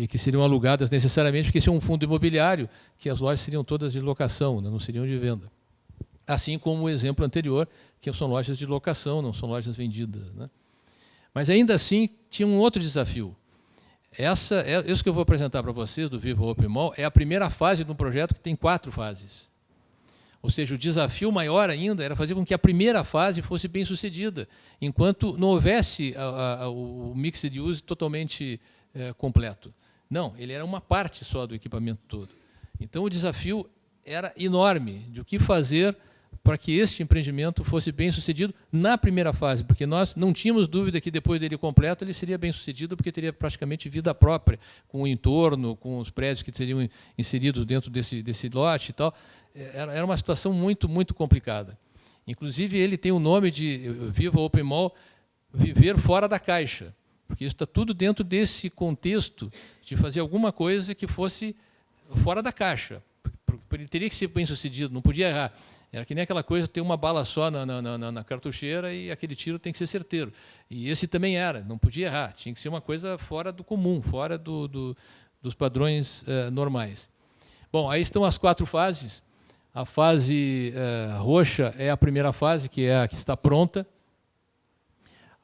que seriam alugadas necessariamente, porque esse é um fundo imobiliário, que as lojas seriam todas de locação, não seriam de venda. Assim como o exemplo anterior, que são lojas de locação, não são lojas vendidas, né? Mas, ainda assim, tinha um outro desafio. Isso que eu vou apresentar para vocês, do Viva Open Mall, é a primeira fase de um projeto que tem 4 fases. Ou seja, o desafio maior ainda era fazer com que a primeira fase fosse bem sucedida, enquanto não houvesse o mixed use totalmente completo. Não, ele era uma parte só do equipamento todo. Então, o desafio era enorme de o que fazer para que este empreendimento fosse bem sucedido na primeira fase, porque nós não tínhamos dúvida que depois dele completo ele seria bem sucedido, porque teria praticamente vida própria, com o entorno, com os prédios que seriam inseridos dentro desse lote e tal. Era uma situação muito, muito complicada. Inclusive, ele tem o nome de Viva Open Mall, viver fora da caixa, porque isso está tudo dentro desse contexto de fazer alguma coisa que fosse fora da caixa. Ele teria que ser bem sucedido, não podia errar. Era que nem aquela coisa, ter uma bala só na cartucheira e aquele tiro tem que ser certeiro. E esse também era, não podia errar, tinha que ser uma coisa fora do comum, fora dos padrões normais. Bom, aí estão as 4 fases. A fase roxa é a primeira fase, que é a que está pronta.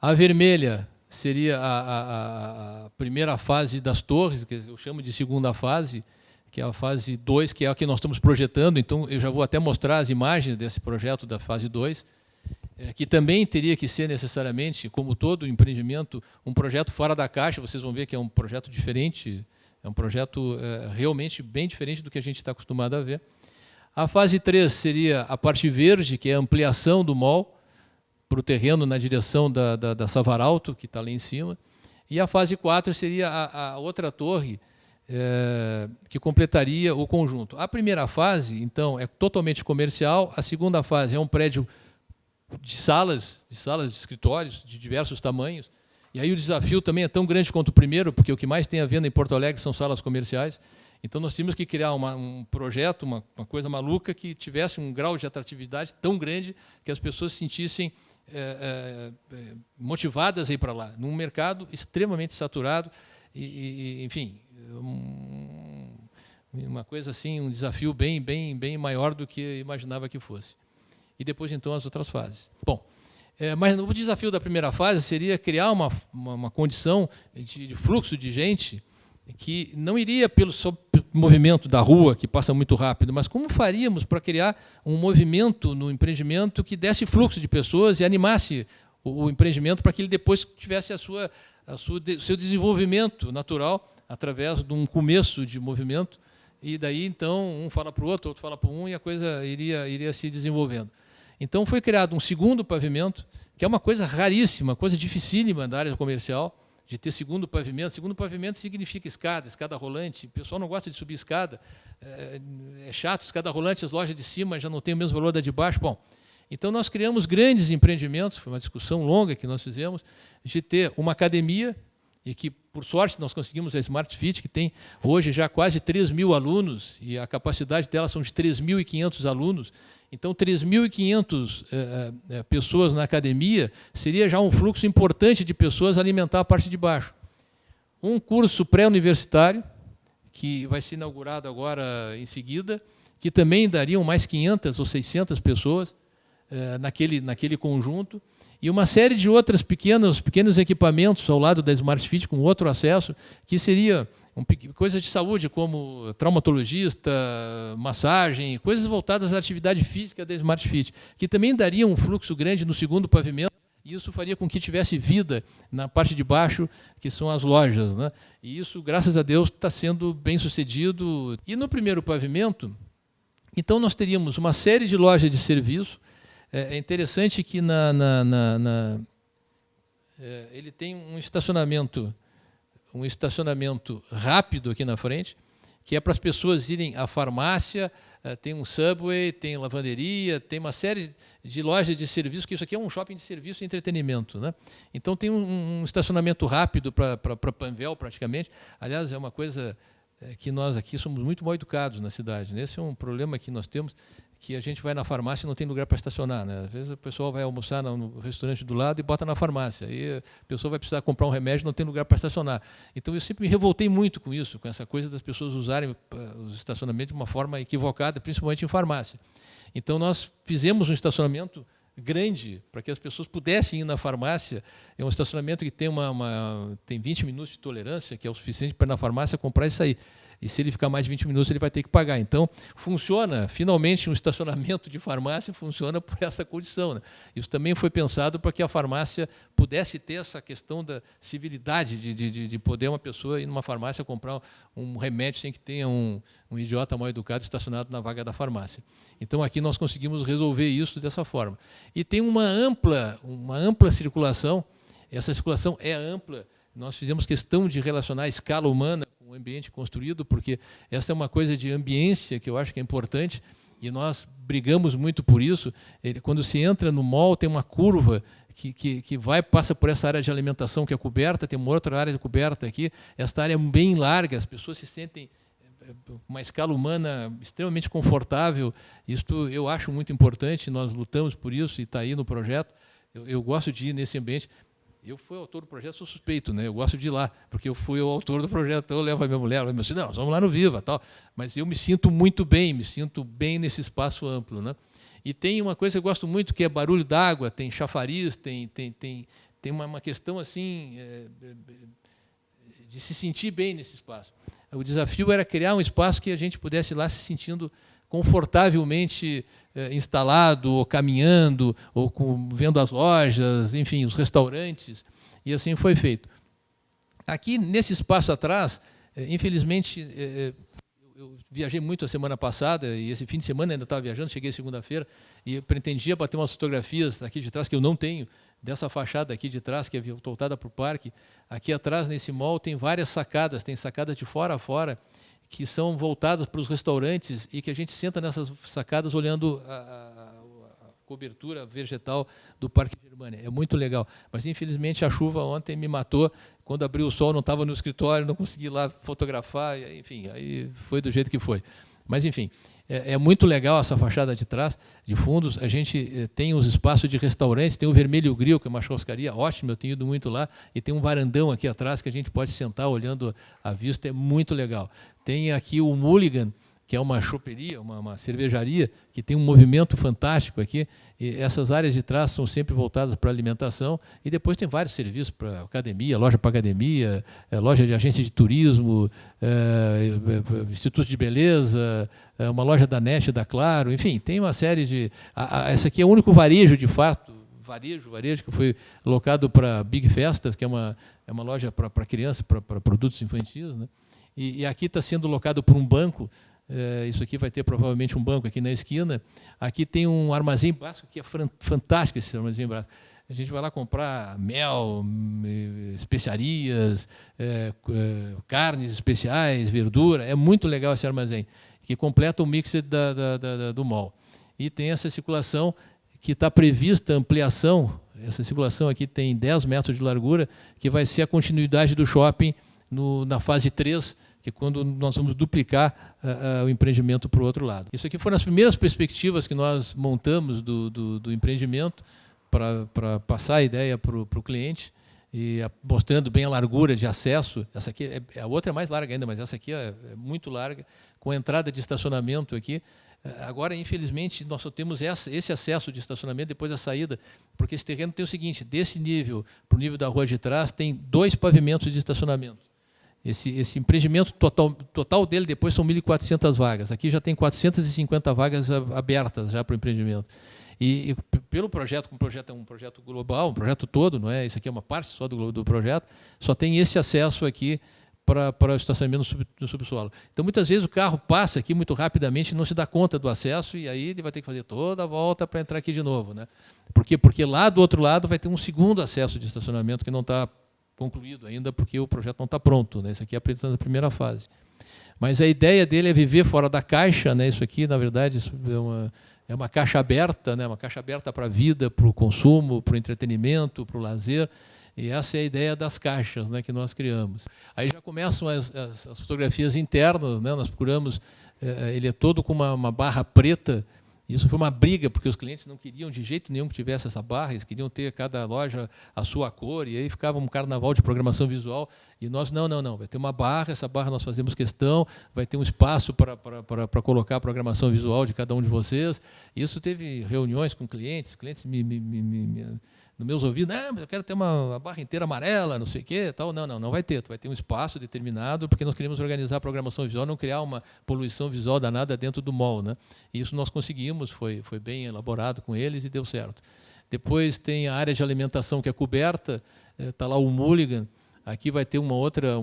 A vermelha seria a primeira fase das torres, que eu chamo de segunda fase, que é a fase 2, que é a que nós estamos projetando. Então, eu já vou até mostrar as imagens desse projeto da fase 2, que também teria que ser necessariamente, como todo empreendimento, um projeto fora da caixa. Vocês vão ver que é um projeto diferente, é um projeto realmente bem diferente do que a gente está acostumado a ver. A fase 3 seria a parte verde, que é a ampliação do mall para o terreno na direção da Savaralto, que está ali em cima. E a fase 4 seria a outra torre, que completaria o conjunto. A primeira fase, então, é totalmente comercial. A segunda fase é um prédio de salas de escritórios de diversos tamanhos. E aí o desafio também é tão grande quanto o primeiro, porque o que mais tem à venda em Porto Alegre são salas comerciais. Então, nós tínhamos que criar um projeto, uma coisa maluca, que tivesse um grau de atratividade tão grande que as pessoas se sentissem motivadas a ir para lá, num mercado extremamente saturado enfim, uma coisa assim, um desafio bem maior do que eu imaginava que fosse. E depois, então, as outras fases. Bom, mas o desafio da primeira fase seria criar uma condição de fluxo de gente que não iria pelo movimento da rua, que passa muito rápido, mas como faríamos para criar um movimento no empreendimento que desse fluxo de pessoas e animasse o empreendimento para que ele depois tivesse seu desenvolvimento natural através de um começo de movimento, e daí, então, um fala para o outro fala para um, e a coisa iria se desenvolvendo. Então, foi criado um segundo pavimento, que é uma coisa raríssima, coisa dificílima da área comercial, de ter segundo pavimento. Segundo pavimento significa escada rolante. O pessoal não gosta de subir escada, é chato, escada rolante, as lojas de cima já não têm o mesmo valor da de baixo. Bom, então nós criamos grandes empreendimentos, foi uma discussão longa que nós fizemos, de ter uma academia, e que, por sorte, nós conseguimos a Smart Fit, que tem hoje já quase 3.000 alunos, e a capacidade dela são de 3.500 alunos. Então, 3.500 pessoas na academia seria já um fluxo importante de pessoas a alimentar a parte de baixo. Um curso pré-universitário, que vai ser inaugurado agora em seguida, que também dariam mais 500 ou 600 pessoas naquele conjunto, e uma série de outros pequenos equipamentos ao lado da Smart Fit, com outro acesso, que seria coisas de saúde, como traumatologista, massagem, coisas voltadas à atividade física da Smart Fit, que também daria um fluxo grande no segundo pavimento, e isso faria com que tivesse vida na parte de baixo, que são as lojas, né? E isso, graças a Deus, está sendo bem sucedido. E no primeiro pavimento, então, nós teríamos uma série de lojas de serviço. É interessante que ele tem um estacionamento rápido aqui na frente, que é para as pessoas irem à farmácia, tem um Subway, tem lavanderia, tem uma série de lojas de serviço, que isso aqui é um shopping de serviço e entretenimento, né? Então tem um estacionamento rápido para Panvel, praticamente. Aliás, é uma coisa que nós aqui somos muito mal educados na cidade, né? Esse é um problema que nós temos, que a gente vai na farmácia e não tem lugar para estacionar, né? Às vezes o pessoal vai almoçar no restaurante do lado e bota na farmácia. Aí a pessoa vai precisar comprar um remédio e não tem lugar para estacionar. Então eu sempre me revoltei muito com isso, com essa coisa das pessoas usarem os estacionamentos de uma forma equivocada, principalmente em farmácia. Então nós fizemos um estacionamento grande para que as pessoas pudessem ir na farmácia. É um estacionamento que tem 20 minutos de tolerância, que é o suficiente para ir na farmácia comprar e sair. e se ele ficar mais de 20 minutos, ele vai ter que pagar. Então, funciona, finalmente, um estacionamento de farmácia funciona por essa condição, né? Isso também foi pensado para que a farmácia pudesse ter essa questão da civilidade, de poder uma pessoa ir numa farmácia comprar um remédio sem que tenha um idiota mal educado estacionado na vaga da farmácia. Então, aqui nós conseguimos resolver isso dessa forma. E tem uma ampla circulação, essa circulação é ampla. Nós fizemos questão de relacionar a escala humana com o ambiente construído, porque essa é uma coisa de ambiência que eu acho que é importante, e nós brigamos muito por isso. Quando se entra no mall, tem uma curva que passa por essa área de alimentação que é coberta, tem uma outra área coberta aqui, esta área é bem larga, as pessoas se sentem uma escala humana extremamente confortável. Isto eu acho muito importante, nós lutamos por isso e está aí no projeto. Eu gosto de ir nesse ambiente. Eu fui autor do projeto, sou suspeito, né? Eu gosto de ir lá, porque eu fui o autor do projeto, então eu levo a minha mulher, ela me diz, não, nós vamos lá no Viva, tal. Mas eu me sinto muito bem, nesse espaço amplo, né? E tem uma coisa que eu gosto muito, que é barulho d'água, tem chafariz, tem uma questão assim de se sentir bem nesse espaço. O desafio era criar um espaço que a gente pudesse ir lá se sentindo confortavelmente instalado, ou caminhando, ou vendo as lojas, enfim, os restaurantes, e assim foi feito. Aqui, nesse espaço atrás, infelizmente, eu viajei muito a semana passada, e esse fim de semana ainda estava viajando, cheguei segunda-feira, e eu pretendia bater umas fotografias aqui de trás, que eu não tenho, dessa fachada aqui de trás, que é voltada para o parque. Aqui atrás, nesse mall, tem várias sacadas, tem sacadas de fora a fora, que são voltadas para os restaurantes e que a gente senta nessas sacadas olhando a cobertura vegetal do Parque Germânia. É muito legal. Mas, infelizmente, a chuva ontem me matou. Quando abriu o sol, não estava no escritório, não consegui ir lá fotografar, enfim, aí foi do jeito que foi. Mas, enfim, é muito legal essa fachada de trás, de fundos. A gente tem os espaços de restaurantes, tem o Vermelho Grill, que é uma churrascaria ótima, eu tenho ido muito lá, e tem um varandão aqui atrás que a gente pode sentar olhando a vista, é muito legal. Tem aqui o Mulligan, que é uma choperia, uma cervejaria, que tem um movimento fantástico aqui. E essas áreas de trás são sempre voltadas para alimentação, e depois tem vários serviços para academia, loja para academia, loja de agência de turismo, instituto de beleza, uma loja da Nest, da Claro, enfim, tem uma série de... Essa aqui é o único varejo, de fato, varejo que foi locado para Big Festas, que é uma loja para crianças, para produtos infantis, né? E aqui está sendo locado por um banco. Isso aqui vai ter provavelmente um banco aqui na esquina. Aqui tem um armazém básico, que é fantástico esse armazém básico. A gente vai lá comprar mel, especiarias, carnes especiais, verdura. É muito legal esse armazém, que completa o mix do mall. E tem essa circulação que está prevista, ampliação. Essa circulação aqui tem 10 metros de largura, que vai ser a continuidade do shopping na fase 3, que é quando nós vamos duplicar o empreendimento para o outro lado. Isso aqui foram as primeiras perspectivas que nós montamos do empreendimento para passar a ideia para o cliente, e mostrando bem a largura de acesso. Essa aqui, a outra é mais larga ainda, mas essa aqui é muito larga, com entrada de estacionamento aqui. Agora, infelizmente, nós só temos esse acesso de estacionamento depois da saída, porque esse terreno tem o seguinte: desse nível para o nível da rua de trás, tem 2 pavimentos de estacionamento. Esse empreendimento total dele depois são 1.400 vagas. Aqui já tem 450 vagas abertas já para o empreendimento. E pelo projeto, como o projeto é um projeto global, um projeto todo, não é? Isso aqui é uma parte só do projeto, só tem esse acesso aqui para o estacionamento no subsolo. Então, muitas vezes o carro passa aqui muito rapidamente e não se dá conta do acesso, e aí ele vai ter que fazer toda a volta para entrar aqui de novo, né? Por quê? Porque lá do outro lado vai ter um segundo acesso de estacionamento que não está concluído ainda, porque o projeto não está pronto, né? Isso aqui é a primeira fase. Mas a ideia dele é viver fora da caixa, né? Isso aqui, na verdade, isso é uma caixa aberta, né? Uma caixa aberta para a vida, para o consumo, para o entretenimento, para o lazer. E essa é a ideia das caixas, né, que nós criamos. Aí já começam as fotografias internas, né? Nós procuramos, ele é todo com uma barra preta. Isso foi uma briga, porque os clientes não queriam de jeito nenhum que tivesse essa barra, eles queriam ter cada loja a sua cor, e aí ficava um carnaval de programação visual, e nós, não, vai ter uma barra, essa barra nós fazemos questão, vai ter um espaço para colocar a programação visual de cada um de vocês. Isso teve reuniões com clientes me nos meus ouvidos, mas eu quero ter uma barra inteira amarela, não sei o quê, tal. Não vai ter. Tu vai ter um espaço determinado, porque nós queremos organizar a programação visual, não criar uma poluição visual danada dentro do mall, né? E isso nós conseguimos, foi bem elaborado com eles e deu certo. Depois tem a área de alimentação que é coberta, está lá o Mulligan. Aqui vai ter uma outra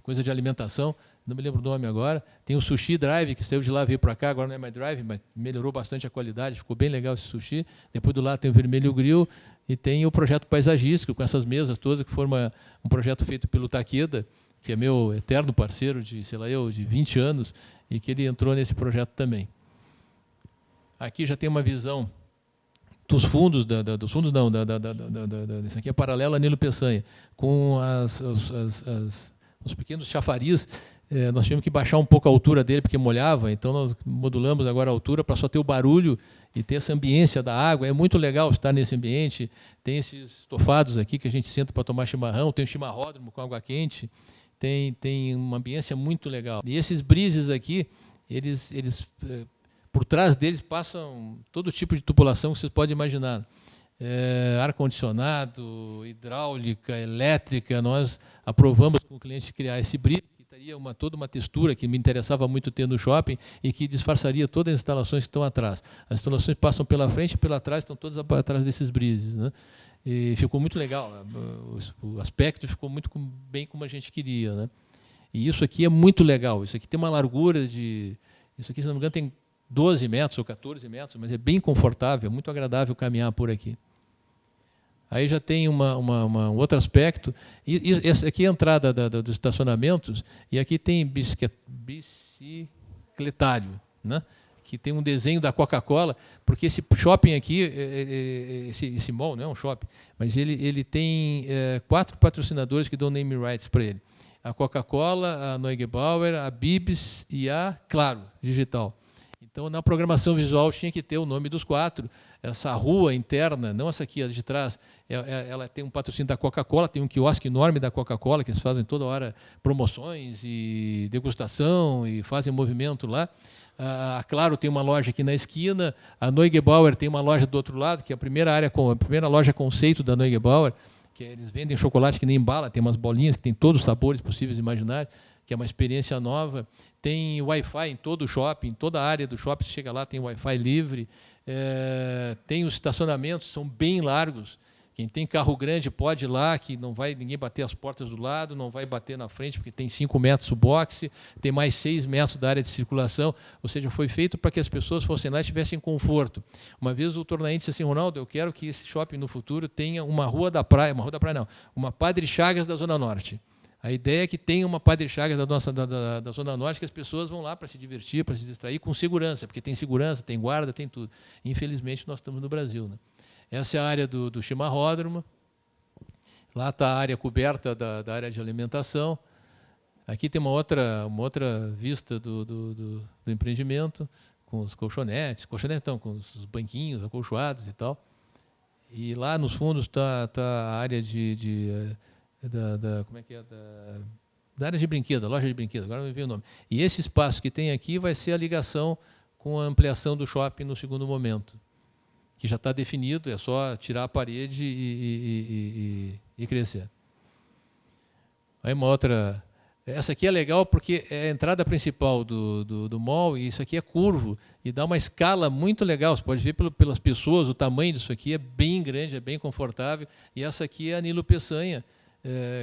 coisa de alimentação, não me lembro o nome agora. Tem o Sushi Drive, que saiu de lá, veio para cá, agora não é mais Drive, mas melhorou bastante a qualidade, ficou bem legal esse sushi. Depois do lado tem o Vermelho Grill e tem o projeto paisagístico, com essas mesas todas, que foi um projeto feito pelo Takeda, que é meu eterno parceiro de, de 20 anos, e que ele entrou nesse projeto também. Aqui já tem uma visão dos fundos, isso aqui é paralelo a Nilo Peçanha, com os pequenos chafariz. Nós tivemos que baixar um pouco a altura dele, porque molhava, então nós modulamos agora a altura para só ter o barulho e ter essa ambiência da água. É muito legal estar nesse ambiente. Tem esses estofados aqui que a gente senta para tomar chimarrão, tem o chimarródromo com água quente, tem uma ambiência muito legal. E esses brises aqui, eles por trás deles passam todo tipo de tubulação que vocês podem imaginar. Ar-condicionado, hidráulica, elétrica. Nós aprovamos com o cliente criar esse brise, que teria toda uma textura que me interessava muito ter no shopping e que disfarçaria todas as instalações que estão atrás. As instalações passam pela frente e pela trás, estão todas atrás desses brises, né? E ficou muito legal. O aspecto ficou muito bem como a gente queria, né? E isso aqui é muito legal. Isso aqui tem uma largura de... Isso aqui, se não me engano, tem 12 metros ou 14 metros, mas é bem confortável, muito agradável caminhar por aqui. Aí já tem um outro aspecto. E essa aqui é a entrada dos estacionamentos, e aqui tem bicicletário, né? Que tem um desenho da Coca-Cola, porque esse shopping aqui, esse mall, não é um shopping, mas ele tem 4 patrocinadores que dão name rights para ele. A Coca-Cola, a Neugebauer, a Bibs e a Claro Digital. Então, na programação visual tinha que ter o nome dos 4. Essa rua interna, não essa aqui, a de trás, ela tem um patrocínio da Coca-Cola, tem um quiosque enorme da Coca-Cola, que eles fazem toda hora promoções e degustação e fazem movimento lá. A Claro tem uma loja aqui na esquina, a Neugebauer tem uma loja do outro lado, que é a primeira loja conceito da Neugebauer, que eles vendem chocolate que nem bala, tem umas bolinhas que tem todos os sabores possíveis e imaginários, que é uma experiência nova. Tem Wi-Fi em todo o shopping, toda a área do shopping, você chega lá, tem Wi-Fi livre. Tem os estacionamentos, são bem largos. Quem tem carro grande pode ir lá, que não vai ninguém bater as portas do lado, não vai bater na frente, porque tem 5 metros o boxe, tem mais 6 metros da área de circulação, ou seja, foi feito para que as pessoas fossem lá e tivessem conforto. Uma vez o Tornaim disse assim: Ronaldo, eu quero que esse shopping no futuro tenha uma rua da praia não, uma Padre Chagas da Zona Norte. A ideia é que tenha uma Padre Chagas da Zona Norte, que as pessoas vão lá para se divertir, para se distrair, com segurança, porque tem segurança, tem guarda, tem tudo. Infelizmente, nós estamos no Brasil, né? Essa é a área do chimarródromo. Lá está a área coberta da área de alimentação. Aqui tem uma outra vista do empreendimento, com os colchonetes, com os banquinhos acolchoados e tal. E lá nos fundos está a área da área de brinquedo, a loja de brinquedo, agora não me veio o nome. E esse espaço que tem aqui vai ser a ligação com a ampliação do shopping no segundo momento, que já está definido, é só tirar a parede e crescer. Aí uma outra... Essa aqui é legal porque é a entrada principal do mall, e isso aqui é curvo, e dá uma escala muito legal. Você pode ver pelas pessoas, o tamanho disso aqui é bem grande, é bem confortável. E essa aqui é a Nilo Peçanha,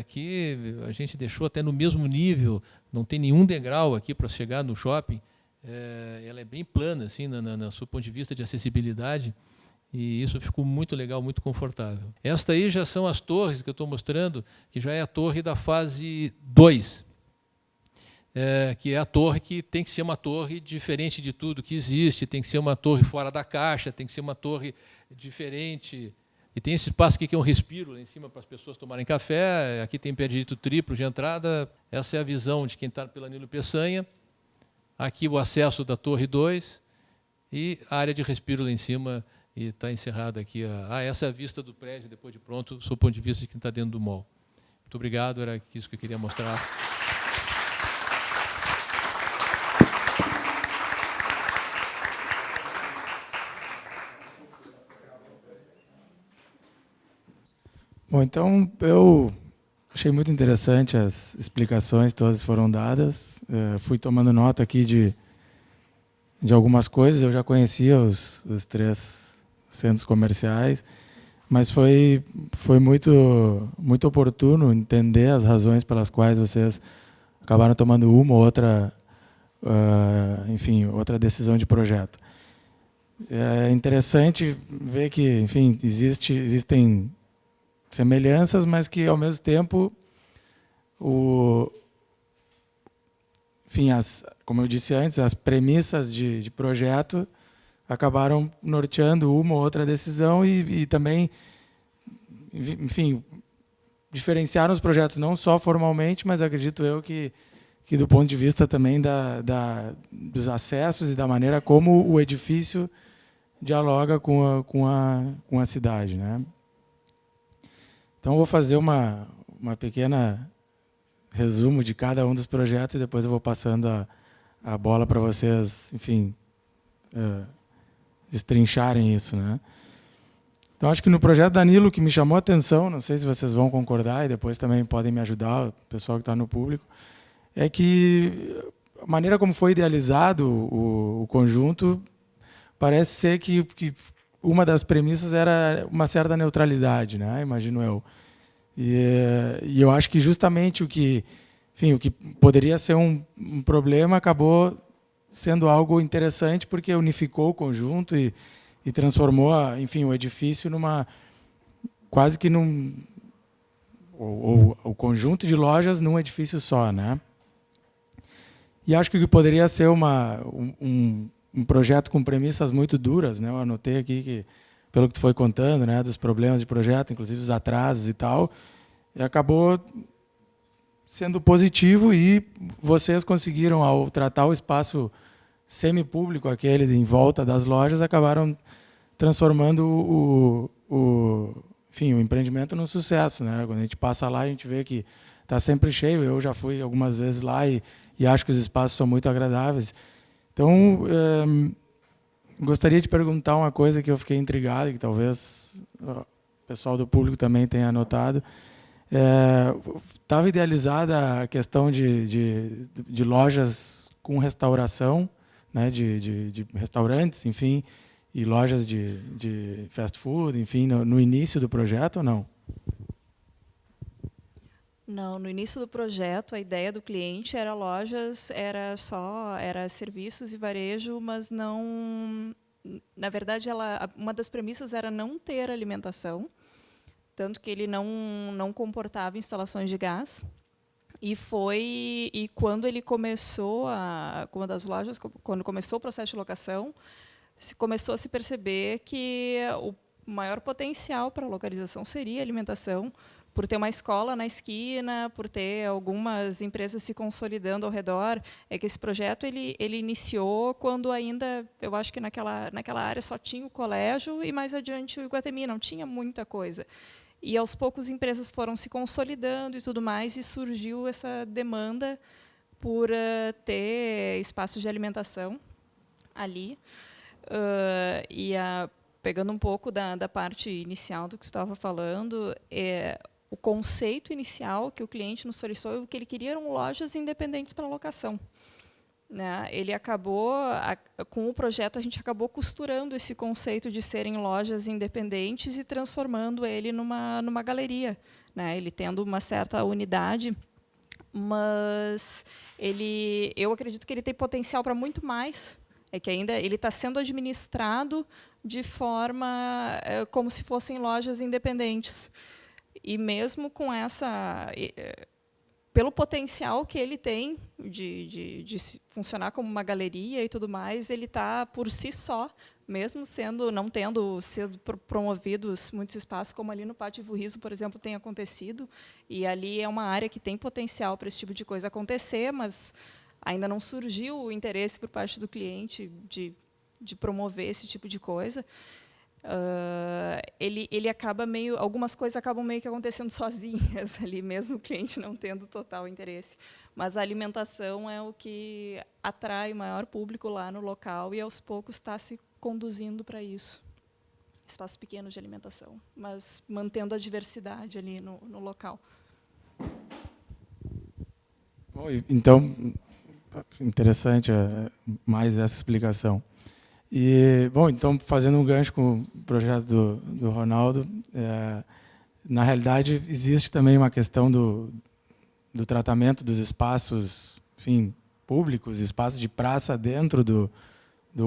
que a gente deixou até no mesmo nível, não tem nenhum degrau aqui para chegar no shopping. Ela é bem plana, assim, no seu ponto de vista de acessibilidade. E isso ficou muito legal, muito confortável. Esta aí já são as torres que eu estou mostrando, que já é a torre da fase 2, que é a torre que tem que ser uma torre diferente de tudo que existe, tem que ser uma torre fora da caixa, tem que ser uma torre diferente. E tem esse espaço aqui que é um respiro lá em cima para as pessoas tomarem café. Aqui tem pé direito triplo de entrada. Essa é a visão de quem está pela Nilo Peçanha. Aqui o acesso da torre 2 e a área de respiro lá em cima. E está encerrada aqui. Essa é a vista do prédio, depois de pronto, do ponto de vista de quem está dentro do mall. Muito obrigado, era isso que eu queria mostrar. Bom, então eu achei muito interessante as explicações, todas foram dadas. Fui tomando nota aqui de algumas coisas. Eu já conhecia os 3 centros comerciais, mas foi muito oportuno entender as razões pelas quais vocês acabaram tomando uma ou outra, enfim, outra decisão de projeto. É interessante ver que, enfim, existem semelhanças, mas que, ao mesmo tempo, enfim, como eu disse antes, as premissas de projeto acabaram norteando uma ou outra decisão e também, enfim, diferenciaram os projetos não só formalmente, mas acredito eu que do ponto de vista também dos acessos e da maneira como o edifício dialoga com a cidade, né? Então, eu vou fazer uma pequena resumo de cada um dos projetos e depois eu vou passando a bola para vocês, enfim, destrincharem isso, né? Então, acho que no projeto Danilo, que me chamou a atenção, não sei se vocês vão concordar e depois também podem me ajudar, o pessoal que está no público, é que a maneira como foi idealizado o conjunto parece ser que uma das premissas era uma certa neutralidade, né? Imagino eu. E eu acho que justamente o que poderia ser um problema acabou sendo algo interessante porque unificou o conjunto e transformou, enfim, o edifício quase que o conjunto de lojas num edifício só, né? E acho que poderia ser um projeto com premissas muito duras, né? Eu anotei aqui que, pelo que tu foi contando, né, dos problemas de projeto, inclusive os atrasos e tal, e acabou sendo positivo e vocês conseguiram, ao tratar o espaço semipúblico, aquele em volta das lojas, acabaram transformando enfim, o empreendimento num sucesso, né? Quando a gente passa lá, a gente vê que está sempre cheio. Eu já fui algumas vezes lá e acho que os espaços são muito agradáveis. Então, gostaria de perguntar uma coisa que eu fiquei intrigado, que talvez o pessoal do público também tenha anotado. Estava idealizada a questão de lojas com restauração, né, de restaurantes, enfim, e lojas de fast food, enfim, no início do projeto ou não? Não, no início do projeto, a ideia do cliente era lojas, era serviços e varejo, mas não... Na verdade, uma das premissas era não ter alimentação, tanto que ele não comportava instalações de gás. E quando ele começou, com uma das lojas, quando começou o processo de locação, começou a se perceber que o maior potencial para a localização seria a alimentação, por ter uma escola na esquina, por ter algumas empresas se consolidando ao redor. É que esse projeto ele iniciou quando ainda, eu acho que naquela área só tinha o colégio e mais adiante o Iguatemi, não tinha muita coisa. E aos poucos empresas foram se consolidando e tudo mais, e surgiu essa demanda por ter espaços de alimentação ali. Pegando um pouco da parte inicial do que você estava falando, o conceito inicial que o cliente nos solicitou, o que ele queria eram lojas independentes para locação, né? Ele acabou, com o projeto, a gente acabou costurando esse conceito de serem lojas independentes e transformando ele numa galeria, né? Ele tendo uma certa unidade, mas eu acredito que ele tem potencial para muito mais. É que ainda ele está sendo administrado de forma como se fossem lojas independentes. E mesmo com pelo potencial que ele tem de funcionar como uma galeria e tudo mais, ele está por si só, mesmo não tendo sido promovidos muitos espaços, como ali no Pátio Ivo Riso, por exemplo, tem acontecido. E ali é uma área que tem potencial para esse tipo de coisa acontecer, mas ainda não surgiu o interesse por parte do cliente de promover esse tipo de coisa. Ele acaba algumas coisas acabam meio que acontecendo sozinhas ali, mesmo o cliente não tendo total interesse. Mas a alimentação é o que atrai o maior público lá no local e aos poucos está se conduzindo para isso. espaços pequenos de alimentação, mas mantendo a diversidade ali no local. Bom, então, interessante mais essa explicação. E, bom, então, fazendo um gancho com o projeto do Ronaldo, na realidade, existe também uma questão do tratamento dos espaços, enfim, públicos, espaços de praça dentro do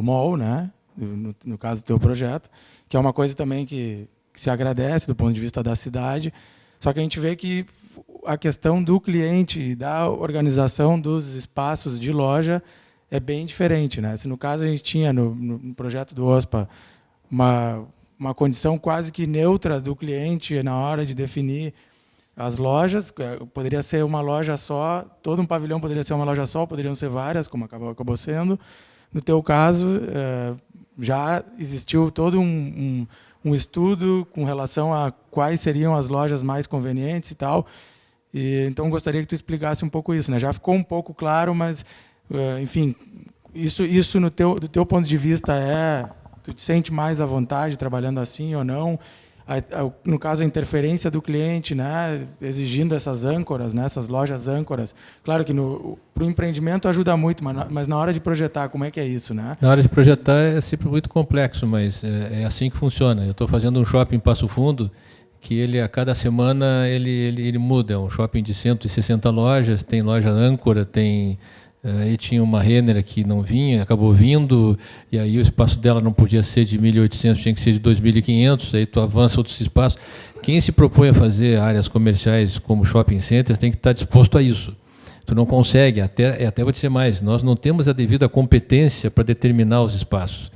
mall, né? No caso do teu projeto, que é uma coisa também que se agradece do ponto de vista da cidade, só que a gente vê que a questão do cliente e da organização dos espaços de loja é bem diferente, né? Se no caso a gente tinha no projeto do OSPA uma condição quase que neutra do cliente na hora de definir as lojas, poderia ser uma loja só, todo um pavilhão poderia ser uma loja só, poderiam ser várias, como acabou sendo. No teu caso, já existiu todo um estudo com relação a quais seriam as lojas mais convenientes e tal. E, então, gostaria que tu explicasse um pouco isso, né? Já ficou um pouco claro, mas, enfim, isso do teu ponto de vista tu te sente mais à vontade trabalhando assim ou não? No caso, a interferência do cliente, né, exigindo essas âncoras, né, essas lojas âncoras. Claro que para o empreendimento ajuda muito, mas na hora de projetar, como é que é isso? Né? Na hora de projetar é sempre muito complexo, mas é assim que funciona. Eu estou fazendo um shopping em Passo Fundo, que ele, a cada semana, ele muda. É um shopping de 160 lojas, tem loja âncora, aí tinha uma Renner que não vinha, acabou vindo, e aí o espaço dela não podia ser de 1.800, tinha que ser de 2.500, aí tu avança outros espaços. Quem se propõe a fazer áreas comerciais como shopping centers tem que estar disposto a isso. Tu não consegue, até vou dizer mais, nós não temos a devida competência para determinar os espaços,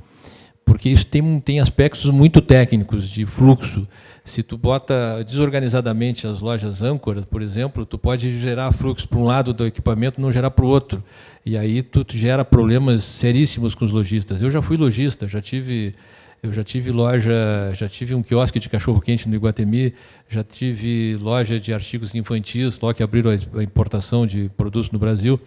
porque isso tem aspectos muito técnicos de fluxo. Se tu bota desorganizadamente as lojas âncoras, por exemplo, tu pode gerar fluxo para um lado do equipamento e não gerar para o outro. E aí tu gera problemas seríssimos com os lojistas. Eu já fui lojista, eu já tive loja, já tive um quiosque de cachorro-quente no Iguatemi, já tive loja de artigos infantis, lá que abriram a importação de produtos no Brasil.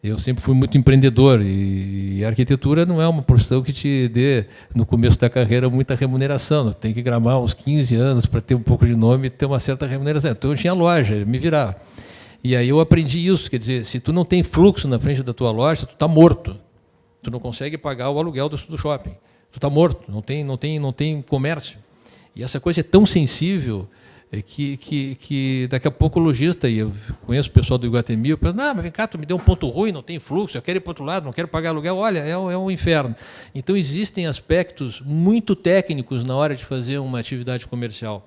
Eu sempre fui muito empreendedor e a arquitetura não é uma profissão que te dê, no começo da carreira, muita remuneração. Tem que gramar uns 15 anos para ter um pouco de nome e ter uma certa remuneração. Então, eu tinha loja, me virava. E aí eu aprendi isso, quer dizer, se tu não tem fluxo na frente da tua loja, tu está morto. Tu não consegue pagar o aluguel do shopping. Tu está morto, não tem comércio. E essa coisa é tão sensível que daqui a pouco o lojista, e eu conheço o pessoal do Iguatemi, eu penso, mas vem cá, tu me deu um ponto ruim, não tem fluxo, eu quero ir para o outro lado, não quero pagar aluguel, olha, é um inferno. Então, existem aspectos muito técnicos na hora de fazer uma atividade comercial.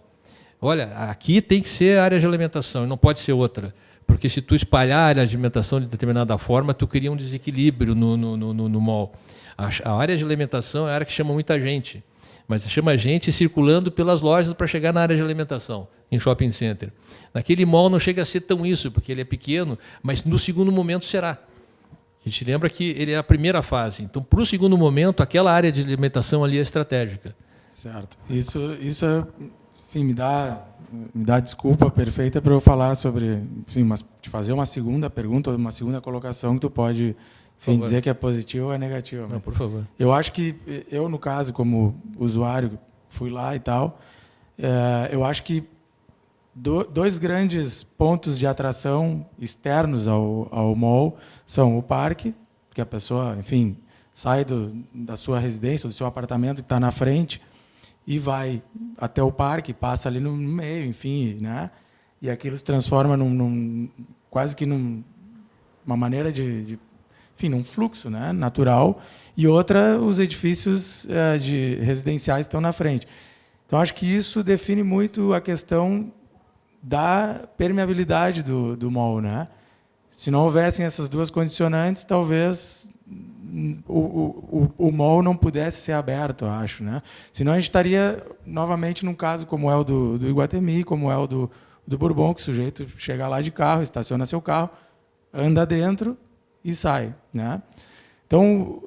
Olha, aqui tem que ser a área de alimentação, e não pode ser outra, porque se tu espalhar a área de alimentação de determinada forma, tu cria um desequilíbrio no mall. A área de alimentação é a área que chama muita gente, mas chama gente circulando pelas lojas para chegar na área de alimentação, em shopping center. Naquele mall não chega a ser tão isso, porque ele é pequeno, mas no segundo momento será. A gente lembra que ele é a primeira fase. Então, para o segundo momento, aquela área de alimentação ali é estratégica. Certo. Isso enfim, me dá desculpa perfeita para eu falar sobre, enfim, te fazer uma segunda pergunta, uma segunda colocação que tu pode, enfim, dizer que é positiva ou é negativa. Não, por favor. Eu acho que eu, no caso, como usuário, fui lá e tal, eu acho que dois grandes pontos de atração externos ao mall são o parque, que a pessoa, enfim, sai da sua residência, do seu apartamento que está na frente e vai até o parque, passa ali no meio, enfim, né? E aquilo se transforma quase que numa maneira enfim, num fluxo, né, natural. E outra, os edifícios de residenciais estão na frente. Então, acho que isso define muito a questão da permeabilidade do mall, né? Se não houvessem essas duas condicionantes, talvez o mall não pudesse ser aberto, eu acho, né? Senão a gente estaria novamente num caso como é o do Iguatemi, como é o do Bourbon, que o sujeito chega lá de carro, estaciona seu carro, anda dentro e sai, né? Então,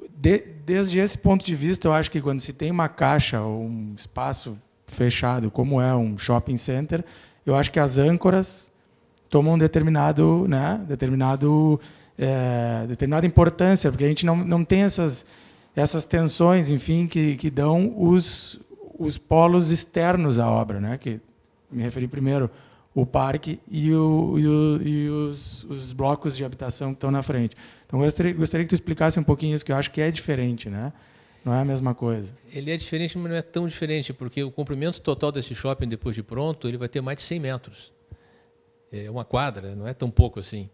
desde esse ponto de vista, eu acho que quando se tem uma caixa ou um espaço fechado, como é um shopping center, eu acho que as âncoras tomam determinada importância, porque a gente não tem essas tensões, enfim, que dão os polos externos à obra, né? Que me referi primeiro o parque e os blocos de habitação que estão na frente. Então, gostaria que tu explicasse um pouquinho isso, que eu acho que é diferente, né? Não é a mesma coisa. Ele é diferente, mas não é tão diferente, porque o comprimento total desse shopping, depois de pronto, ele vai ter mais de 100 metros. É uma quadra, não é tão pouco assim.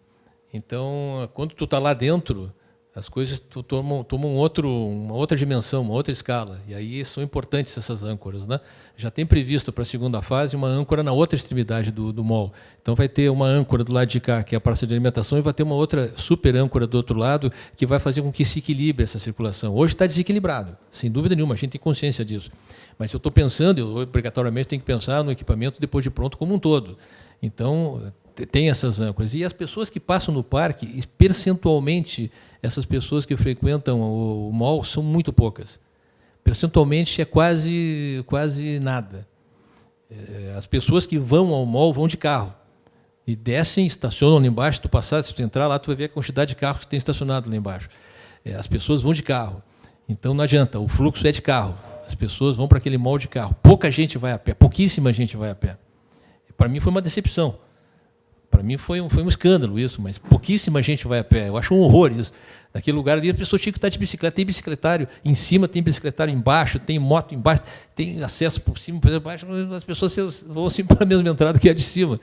Então, quando tu está lá dentro, as coisas tomam uma outra dimensão, uma outra escala. E aí são importantes essas âncoras, né? Já tem previsto para a segunda fase uma âncora na outra extremidade do mall. Então vai ter uma âncora do lado de cá, que é a praça de alimentação, e vai ter uma outra super âncora do outro lado, que vai fazer com que se equilibre essa circulação. Hoje está desequilibrado, sem dúvida nenhuma, a gente tem consciência disso. Mas eu estou pensando, eu obrigatoriamente tenho que pensar no equipamento depois de pronto como um todo. Então, tem essas âncoras. E as pessoas que passam no parque, percentualmente, essas pessoas que frequentam o mall são muito poucas. Percentualmente é quase nada. As pessoas que vão ao mall vão de carro. E descem, estacionam lá embaixo, se tu entrar lá, tu vai ver a quantidade de carros que tem estacionado lá embaixo. As pessoas vão de carro. Então não adianta, o fluxo é de carro. As pessoas vão para aquele mall de carro. Pouca gente vai a pé, pouquíssima gente vai a pé. Para mim foi uma decepção. Para mim foi um escândalo isso, mas pouquíssima gente vai a pé. Eu acho um horror isso. Naquele lugar ali, a pessoa tinha que estar de bicicleta. Tem bicicletário em cima, tem bicicletário embaixo, tem moto embaixo, tem acesso por cima, por baixo. As pessoas vão sempre para a mesma entrada que a de cima.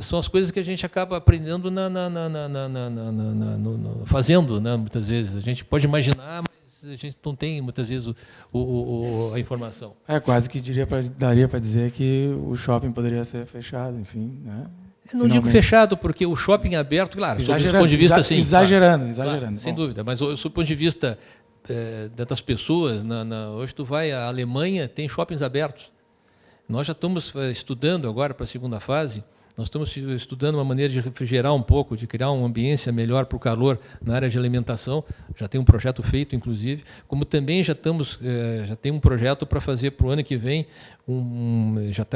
São as coisas que a gente acaba aprendendo fazendo, né, muitas vezes. A gente pode imaginar, mas a gente não tem, muitas vezes, a informação. Quase que daria para dizer que o shopping poderia ser fechado, enfim, né? Eu não digo fechado, porque o shopping aberto, claro, sob esse ponto de vista, sim. Exagerando. Claro, sem dúvida, mas sob o ponto de vista das pessoas, hoje tu vai à Alemanha, tem shoppings abertos. Nós já estamos estudando agora para a segunda fase, nós estamos estudando uma maneira de refrigerar um pouco, de criar uma ambiência melhor para o calor na área de alimentação, já tem um projeto feito, inclusive, como também já tem um projeto para fazer para o ano que vem, já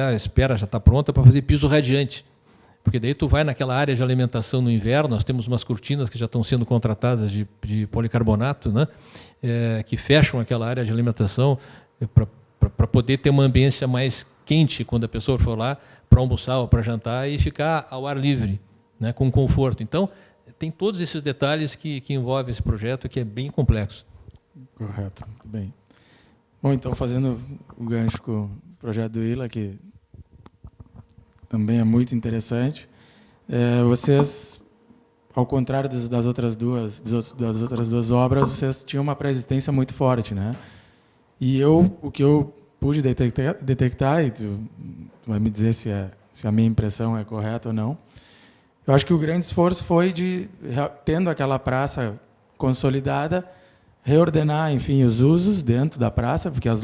está pronta para fazer piso radiante. Porque daí tu vai naquela área de alimentação no inverno, nós temos umas cortinas que já estão sendo contratadas de policarbonato, né, que fecham aquela área de alimentação para poder ter uma ambiência mais quente quando a pessoa for lá para almoçar ou para jantar e ficar ao ar livre, né, com conforto. Então, tem todos esses detalhes que envolvem esse projeto, que é bem complexo. Correto, muito bem. Bom, então, fazendo o gancho com o projeto do ILA, que também é muito interessante. Vocês, ao contrário das outras duas obras, vocês tinham uma pré-existência muito forte, né? E o que eu pude detectar, e tu vai me dizer se a minha impressão é correta ou não, eu acho que o grande esforço foi tendo aquela praça consolidada, reordenar, enfim, os usos dentro da praça, porque as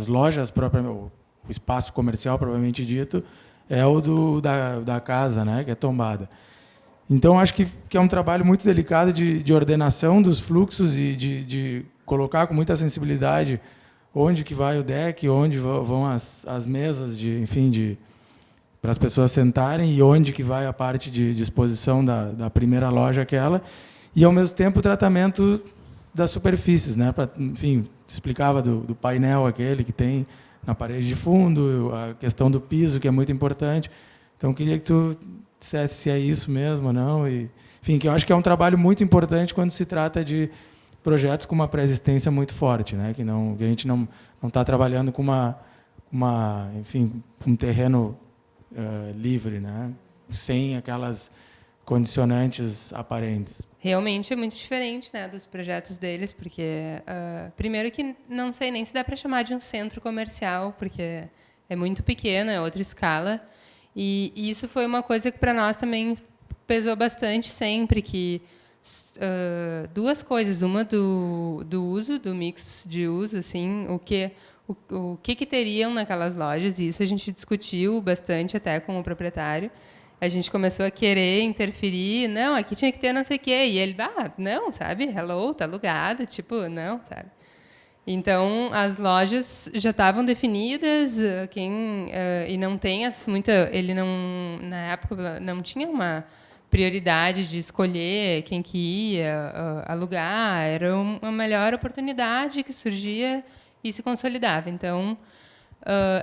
lojas propriamente, o espaço comercial, propriamente dito, é o da casa, né, que é tombada. Então, acho que é um trabalho muito delicado de ordenação dos fluxos e de colocar com muita sensibilidade onde que vai o deck, onde vão as mesas, para as pessoas sentarem, e onde que vai a parte de exposição da primeira loja, aquela, e, ao mesmo tempo, o tratamento das superfícies, né? Enfim, explicava do painel aquele que tem na parede de fundo, a questão do piso, que é muito importante. Então, queria que tu dissesse se é isso mesmo ou não. Enfim, que eu acho que é um trabalho muito importante quando se trata de projetos com uma pré-existência muito forte, né? Que a gente não está trabalhando com um terreno livre, né? Sem aquelas condicionantes aparentes. Realmente é muito diferente, né, dos projetos deles, porque, primeiro que não sei nem se dá para chamar de um centro comercial, porque é muito pequeno, é outra escala, e isso foi uma coisa que para nós também pesou bastante sempre, que duas coisas, uma do uso, do mix de uso, assim, o que teriam naquelas lojas, e isso a gente discutiu bastante até com o proprietário. A gente começou a querer interferir, não, aqui tinha que ter não sei o quê, e ele, não, sabe, hello, tá alugado, tipo, não, sabe. Então, as lojas já estavam definidas, e não tem ele não, na época, não tinha uma prioridade de escolher quem que ia alugar, era uma melhor oportunidade que surgia e se consolidava. Então,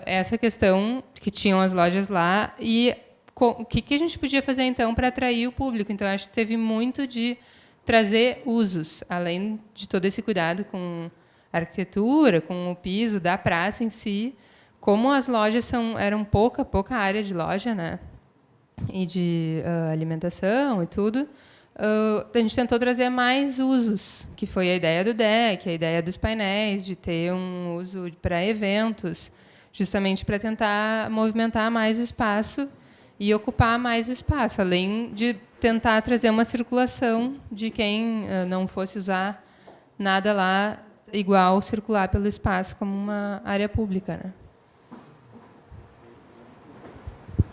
essa questão que tinham as lojas lá e o que a gente podia fazer, então, para atrair o público. Então, acho que teve muito de trazer usos, além de todo esse cuidado com a arquitetura, com o piso da praça em si. Como as lojas eram pouca área de loja, né? E de alimentação e tudo, a gente tentou trazer mais usos, que foi a ideia do deck, a ideia dos painéis, de ter um uso para eventos, justamente para tentar movimentar mais o espaço e ocupar mais o espaço, além de tentar trazer uma circulação de quem não fosse usar nada lá, igual circular pelo espaço como uma área pública, né?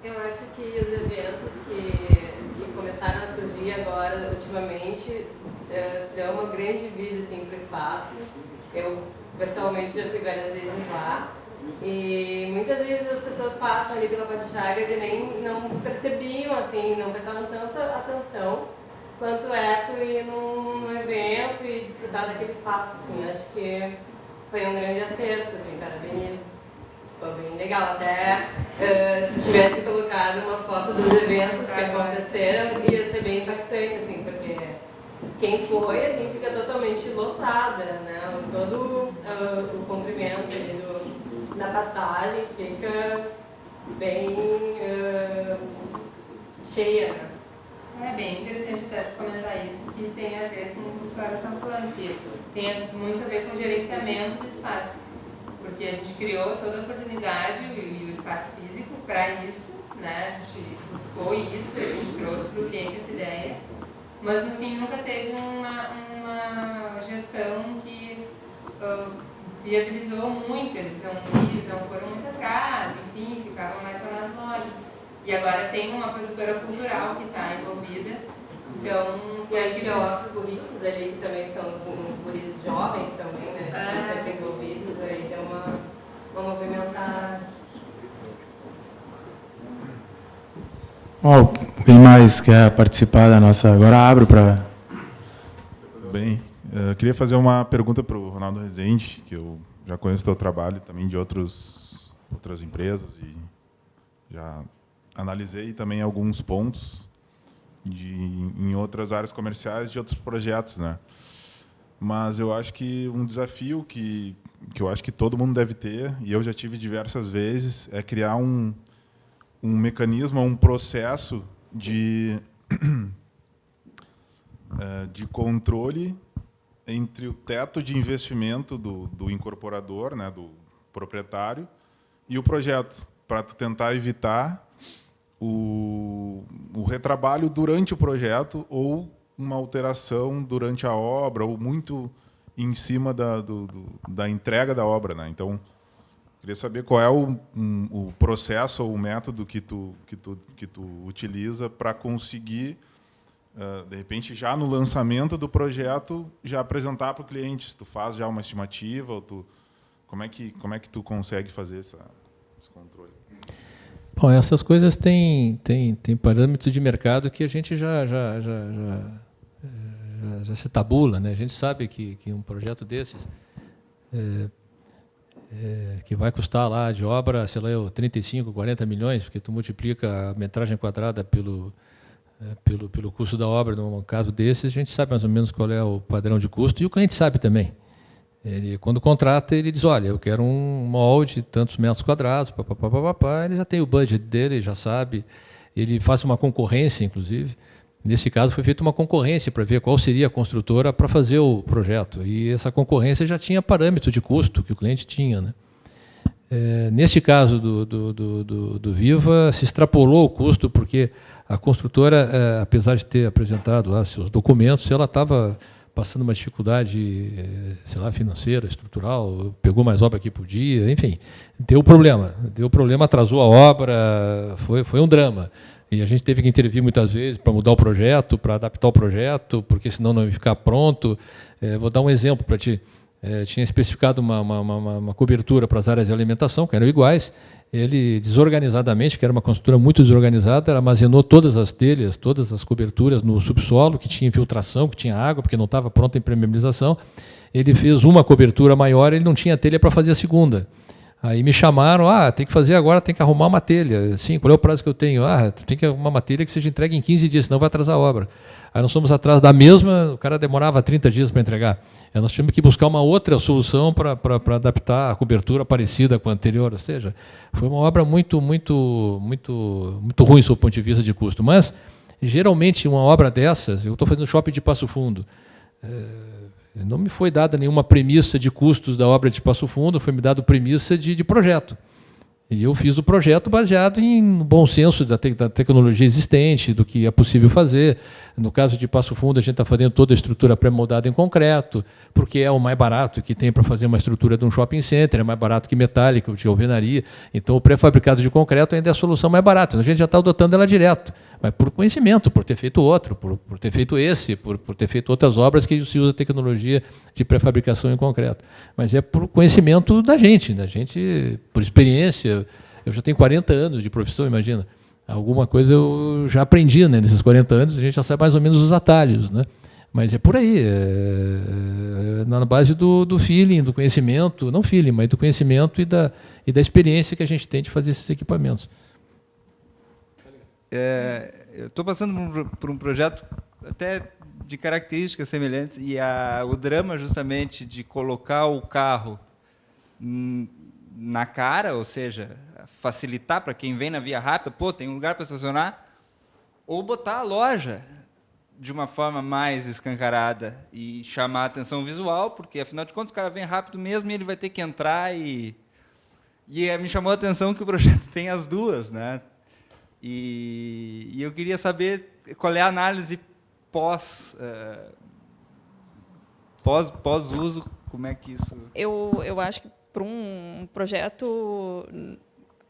Eu acho que os eventos que começaram a surgir agora, ultimamente, dão uma grande vida assim, para o espaço. Eu, pessoalmente, já fui várias vezes lá. E muitas vezes as pessoas passam ali pela Pátio Chagas e nem não percebiam, assim, não prestavam tanta atenção quanto é tu ir num evento e desfrutar daquele espaço. Assim. Acho que foi um grande acerto assim, para a avenida. Foi bem legal, até se tivesse colocado uma foto dos eventos que aconteceram, ia ser bem impactante, assim, porque quem foi, assim, fica totalmente lotada, né? Todo o comprimento ali da passagem fica bem cheia, né? É bem interessante até comentar isso, que tem a ver com o que os colegas estão falando, que tem muito a ver com o gerenciamento do espaço. Porque a gente criou toda a oportunidade e o espaço físico para isso, né? A gente buscou isso, a gente trouxe para o cliente essa ideia, mas no fim nunca teve uma gestão que viabilizou muito, eles não foram muito atrás, enfim, ficavam mais só nas lojas. E agora tem uma produtora cultural que está envolvida, então... E acho que é os bonitos ali, que também são os guris jovens também, né? Que estão sempre envolvidos, aí deu uma movimentada. Bom, quem mais quer participar da nossa... Agora abro para... Tudo bem. Eu queria fazer uma pergunta para o Ronaldo Rezende, que eu já conheço o teu trabalho também de outras empresas e já analisei também alguns pontos em outras áreas comerciais de outros projetos, né? Mas eu acho que um desafio que eu acho que todo mundo deve ter, e eu já tive diversas vezes, é criar um mecanismo, um processo de controle entre o teto de investimento do incorporador, né, do proprietário, e o projeto, para tu tentar evitar o retrabalho durante o projeto ou uma alteração durante a obra ou muito em cima da entrega da obra, né? Então, queria saber qual é o processo ou o método que tu utiliza para conseguir, de repente, já no lançamento do projeto, já apresentar para o cliente. Se tu faz já uma estimativa, ou como é que tu consegue fazer esse controle? Bom, essas coisas têm parâmetros de mercado que a gente já se tabula, né? A gente sabe que um projeto desses que vai custar lá de obra, sei lá, 35, 40 milhões, porque tu multiplica a metragem quadrada pelo custo da obra, num caso desses, a gente sabe mais ou menos qual é o padrão de custo, e o cliente sabe também. Ele, quando contrata, ele diz, olha, eu quero um molde de tantos metros quadrados, ele já tem o budget dele, já sabe, ele faz uma concorrência, inclusive. Nesse caso, foi feita uma concorrência para ver qual seria a construtora para fazer o projeto. E essa concorrência já tinha parâmetro de custo que o cliente tinha, né? Nesse caso do Viva, se extrapolou o custo, porque a construtora, apesar de ter apresentado lá seus documentos, ela estava passando uma dificuldade, sei lá, financeira, estrutural, pegou mais obra que podia, enfim, deu problema, atrasou a obra, foi um drama. E a gente teve que intervir muitas vezes para mudar o projeto, para adaptar o projeto, porque senão não ia ficar pronto. Vou dar um exemplo para ti. Tinha especificado uma cobertura para as áreas de alimentação, que eram iguais. Ele, desorganizadamente, que era uma construtora muito desorganizada, armazenou todas as telhas, todas as coberturas no subsolo, que tinha infiltração, que tinha água, porque não estava pronta a impermeabilização. ele fez uma cobertura maior, ele não tinha telha para fazer a segunda. Aí me chamaram, tem que fazer agora, tem que arrumar uma telha. Sim, qual é o prazo que eu tenho? Tu tem que arrumar uma telha que seja entregue em 15 dias, senão vai atrasar a obra. Aí nós fomos atrás da mesma, o cara demorava 30 dias para entregar. Aí nós tivemos que buscar uma outra solução para adaptar a cobertura parecida com a anterior. Ou seja, foi uma obra muito ruim, sob o ponto de vista de custo. Mas, geralmente, uma obra dessas, eu estou fazendo shopping de Passo Fundo, não me foi dada nenhuma premissa de custos da obra de Passo Fundo, foi me dada premissa de projeto. E eu fiz o projeto baseado em bom senso da tecnologia existente, do que é possível fazer. No caso de Passo Fundo, a gente está fazendo toda a estrutura pré-moldada em concreto, porque é o mais barato que tem para fazer uma estrutura de um shopping center, é mais barato que metálica, de alvenaria. Então, o pré-fabricado de concreto ainda é a solução mais barata. A gente já está adotando ela direto, mas por conhecimento, por ter feito outro, por ter feito esse, por ter feito outras obras que se usa tecnologia de pré-fabricação em concreto. Mas é por conhecimento da gente, por experiência. Eu já tenho 40 anos de profissão, imagina. Alguma coisa eu já aprendi, né? Nesses 40 anos, a gente já sabe mais ou menos os atalhos, né? Mas é por aí, na base do feeling, do conhecimento, não feeling, mas do conhecimento e da experiência que a gente tem de fazer esses equipamentos. Eu estou passando por um projeto até de características semelhantes, e o drama justamente de colocar o carro na cara, ou seja, facilitar para quem vem na via rápida, tem um lugar para estacionar, ou botar a loja de uma forma mais escancarada e chamar a atenção visual, porque, afinal de contas, o cara vem rápido mesmo e ele vai ter que entrar e me chamou a atenção que o projeto tem as duas, né? E eu queria saber qual é a análise pós-uso, como é que isso... Eu acho que para um projeto,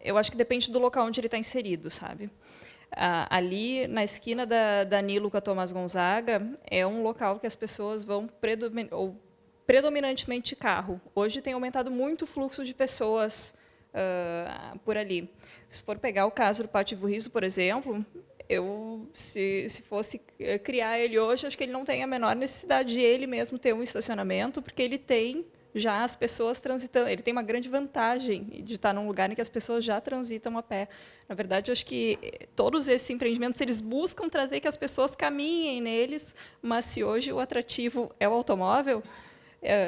eu acho que depende do local onde ele está inserido, sabe? Ali, na esquina da Nilo com a Tomás Gonzaga, é um local que as pessoas vão predominantemente de carro. Hoje tem aumentado muito o fluxo de pessoas por ali. Se for pegar o caso do Pátio Riso, por exemplo, se fosse criar ele hoje, acho que ele não tem a menor necessidade de ele mesmo ter um estacionamento, porque ele tem já as pessoas transitando. Ele tem uma grande vantagem de estar num lugar em que as pessoas já transitam a pé. Na verdade, acho que todos esses empreendimentos eles buscam trazer que as pessoas caminhem neles, mas se hoje o atrativo é o automóvel,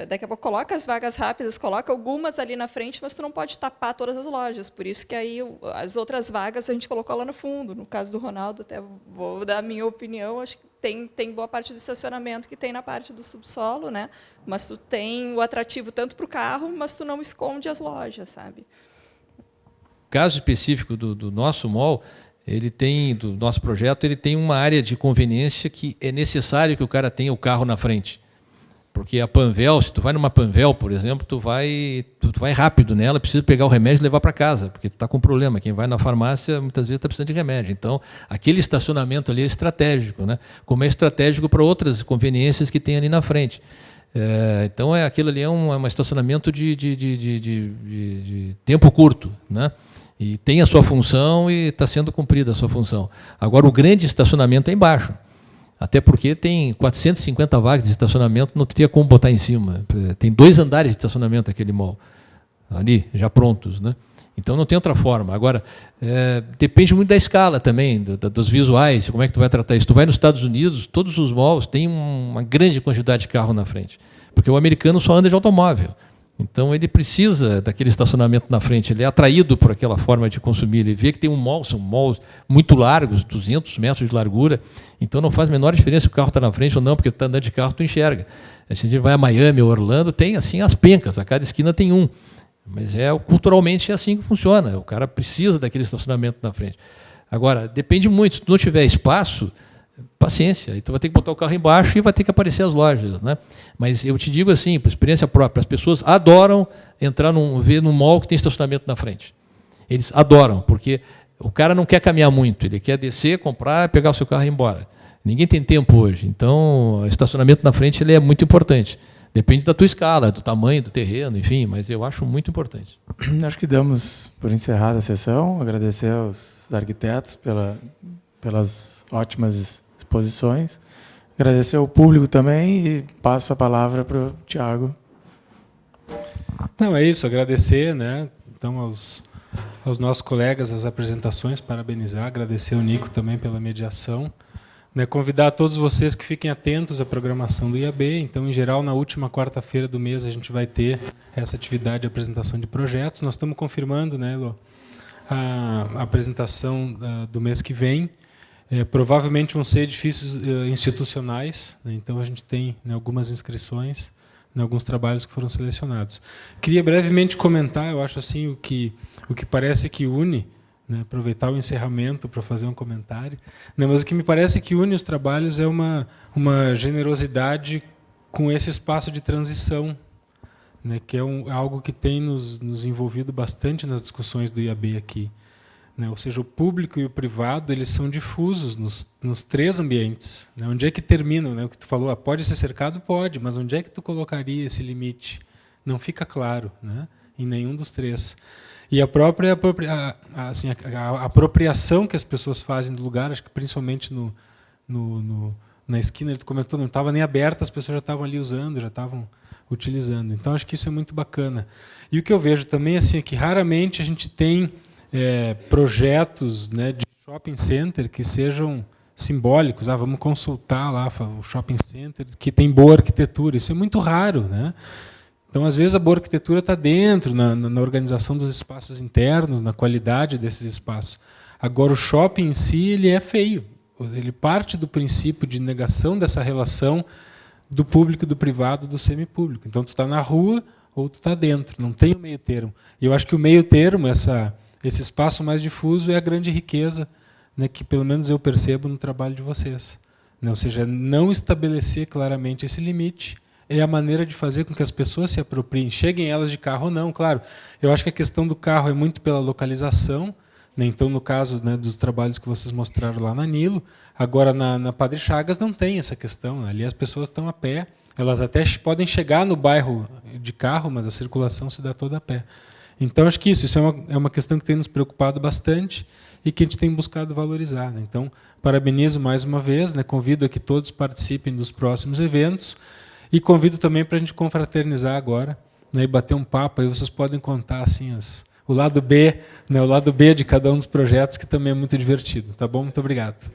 daqui a pouco coloca as vagas rápidas, coloca algumas ali na frente, mas tu não pode tapar todas as lojas. Por isso que aí as outras vagas a gente colocou lá no fundo. No caso do Ronaldo, até vou dar a minha opinião, acho que tem boa parte do estacionamento que tem na parte do subsolo, né? Mas tu tem o atrativo tanto para o carro, mas tu não esconde as lojas, sabe? Caso específico do nosso mall, do nosso projeto, ele tem uma área de conveniência que é necessário que o cara tenha o carro na frente. Porque a Panvel, se tu vai numa Panvel, por exemplo, tu vai rápido nela, precisa pegar o remédio e levar para casa, porque tu está com problema. Quem vai na farmácia, muitas vezes está precisando de remédio. Então, aquele estacionamento ali é estratégico, né? Como é estratégico para outras conveniências que tem ali na frente. Então, aquilo ali é um estacionamento de tempo curto, né? E tem a sua função e está sendo cumprida a sua função. Agora, o grande estacionamento é embaixo. Até porque tem 450 vagas de estacionamento, não teria como botar em cima. Tem 2 andares de estacionamento aquele mall, ali, já prontos, né? Então não tem outra forma. Agora, depende muito da escala também, dos visuais, como é que tu vai tratar isso. Tu vai nos Estados Unidos, todos os malls têm uma grande quantidade de carro na frente, porque o americano só anda de automóvel. Então, ele precisa daquele estacionamento na frente, ele é atraído por aquela forma de consumir, ele vê que tem são malls muito largos, 200 metros de largura, então não faz a menor diferença se o carro está na frente ou não, porque tu está andando de carro, tu enxerga. Se a gente vai a Miami ou Orlando, tem assim as pencas, a cada esquina tem um, mas culturalmente é assim que funciona, o cara precisa daquele estacionamento na frente. Agora, depende muito, se tu não tiver espaço, paciência, aí tu vai ter que botar o carro embaixo e vai ter que aparecer as lojas, né? Mas eu te digo assim, por experiência própria, as pessoas adoram ver num mall que tem estacionamento na frente. Eles adoram, porque o cara não quer caminhar muito, ele quer descer, comprar, pegar o seu carro e ir embora. Ninguém tem tempo hoje, então o estacionamento na frente ele é muito importante. Depende da tua escala, do tamanho do terreno, enfim, mas eu acho muito importante. Acho que damos por encerrada a sessão, agradecer aos arquitetos pelas ótimas exposições. Agradecer ao público também e passo a palavra para o Tiago. Não, é isso, agradecer, né? Então, aos nossos colegas as apresentações, parabenizar, agradecer ao Nico também pela mediação. Né, convidar todos vocês que fiquem atentos à programação do IAB. Então, em geral, na última quarta-feira do mês, a gente vai ter essa atividade de apresentação de projetos. Nós estamos confirmando, né, Elô, a apresentação do mês que vem. Provavelmente vão ser edifícios institucionais, né, então a gente tem, né, algumas inscrições, né, alguns trabalhos que foram selecionados. Queria brevemente comentar, eu acho assim, o que parece que une, né, aproveitar o encerramento para fazer um comentário, né, mas o que me parece que une os trabalhos é uma generosidade com esse espaço de transição, né, que é algo que tem nos envolvido bastante nas discussões do IAB aqui. Né, ou seja, o público e o privado eles são difusos nos três ambientes. Né, onde é que terminam? Né, o que tu falou, pode ser cercado? Pode, mas onde é que tu colocaria esse limite? Não fica claro, né, em nenhum dos três. E a própria a apropriação que as pessoas fazem do lugar, acho que principalmente na esquina, ele comentou, não estava nem aberta, as pessoas já estavam ali usando, já estavam utilizando. Então, acho que isso é muito bacana. E o que eu vejo também assim, é que raramente a gente tem projetos, né, de shopping center que sejam simbólicos. Vamos consultar lá o shopping center que tem boa arquitetura. Isso é muito raro, né? Então, às vezes, a boa arquitetura está dentro, na organização dos espaços internos, na qualidade desses espaços. Agora, o shopping em si ele é feio. Ele parte do princípio de negação dessa relação do público, do privado, do semipúblico. Então, tu está na rua ou tu está dentro, não tem o meio termo. E eu acho que o meio termo, esse espaço mais difuso, é a grande riqueza, né, que, pelo menos, eu percebo no trabalho de vocês. Né? Ou seja, não estabelecer claramente esse limite, é a maneira de fazer com que as pessoas se apropriem, cheguem elas de carro ou não. Claro, eu acho que a questão do carro é muito pela localização, né? Então, no caso, né, dos trabalhos que vocês mostraram lá na Nilo, agora na Padre Chagas não tem essa questão. Né? Ali as pessoas estão a pé, elas até podem chegar no bairro de carro, mas a circulação se dá toda a pé. Então, acho que isso é uma questão que tem nos preocupado bastante e que a gente tem buscado valorizar. Né? Então, parabenizo mais uma vez, né? Convido a que todos participem dos próximos eventos. E convido também para a gente confraternizar agora, né, e bater um papo. Aí vocês podem contar assim, o lado B, né, o lado B de cada um dos projetos, que também é muito divertido. Tá bom? Muito obrigado.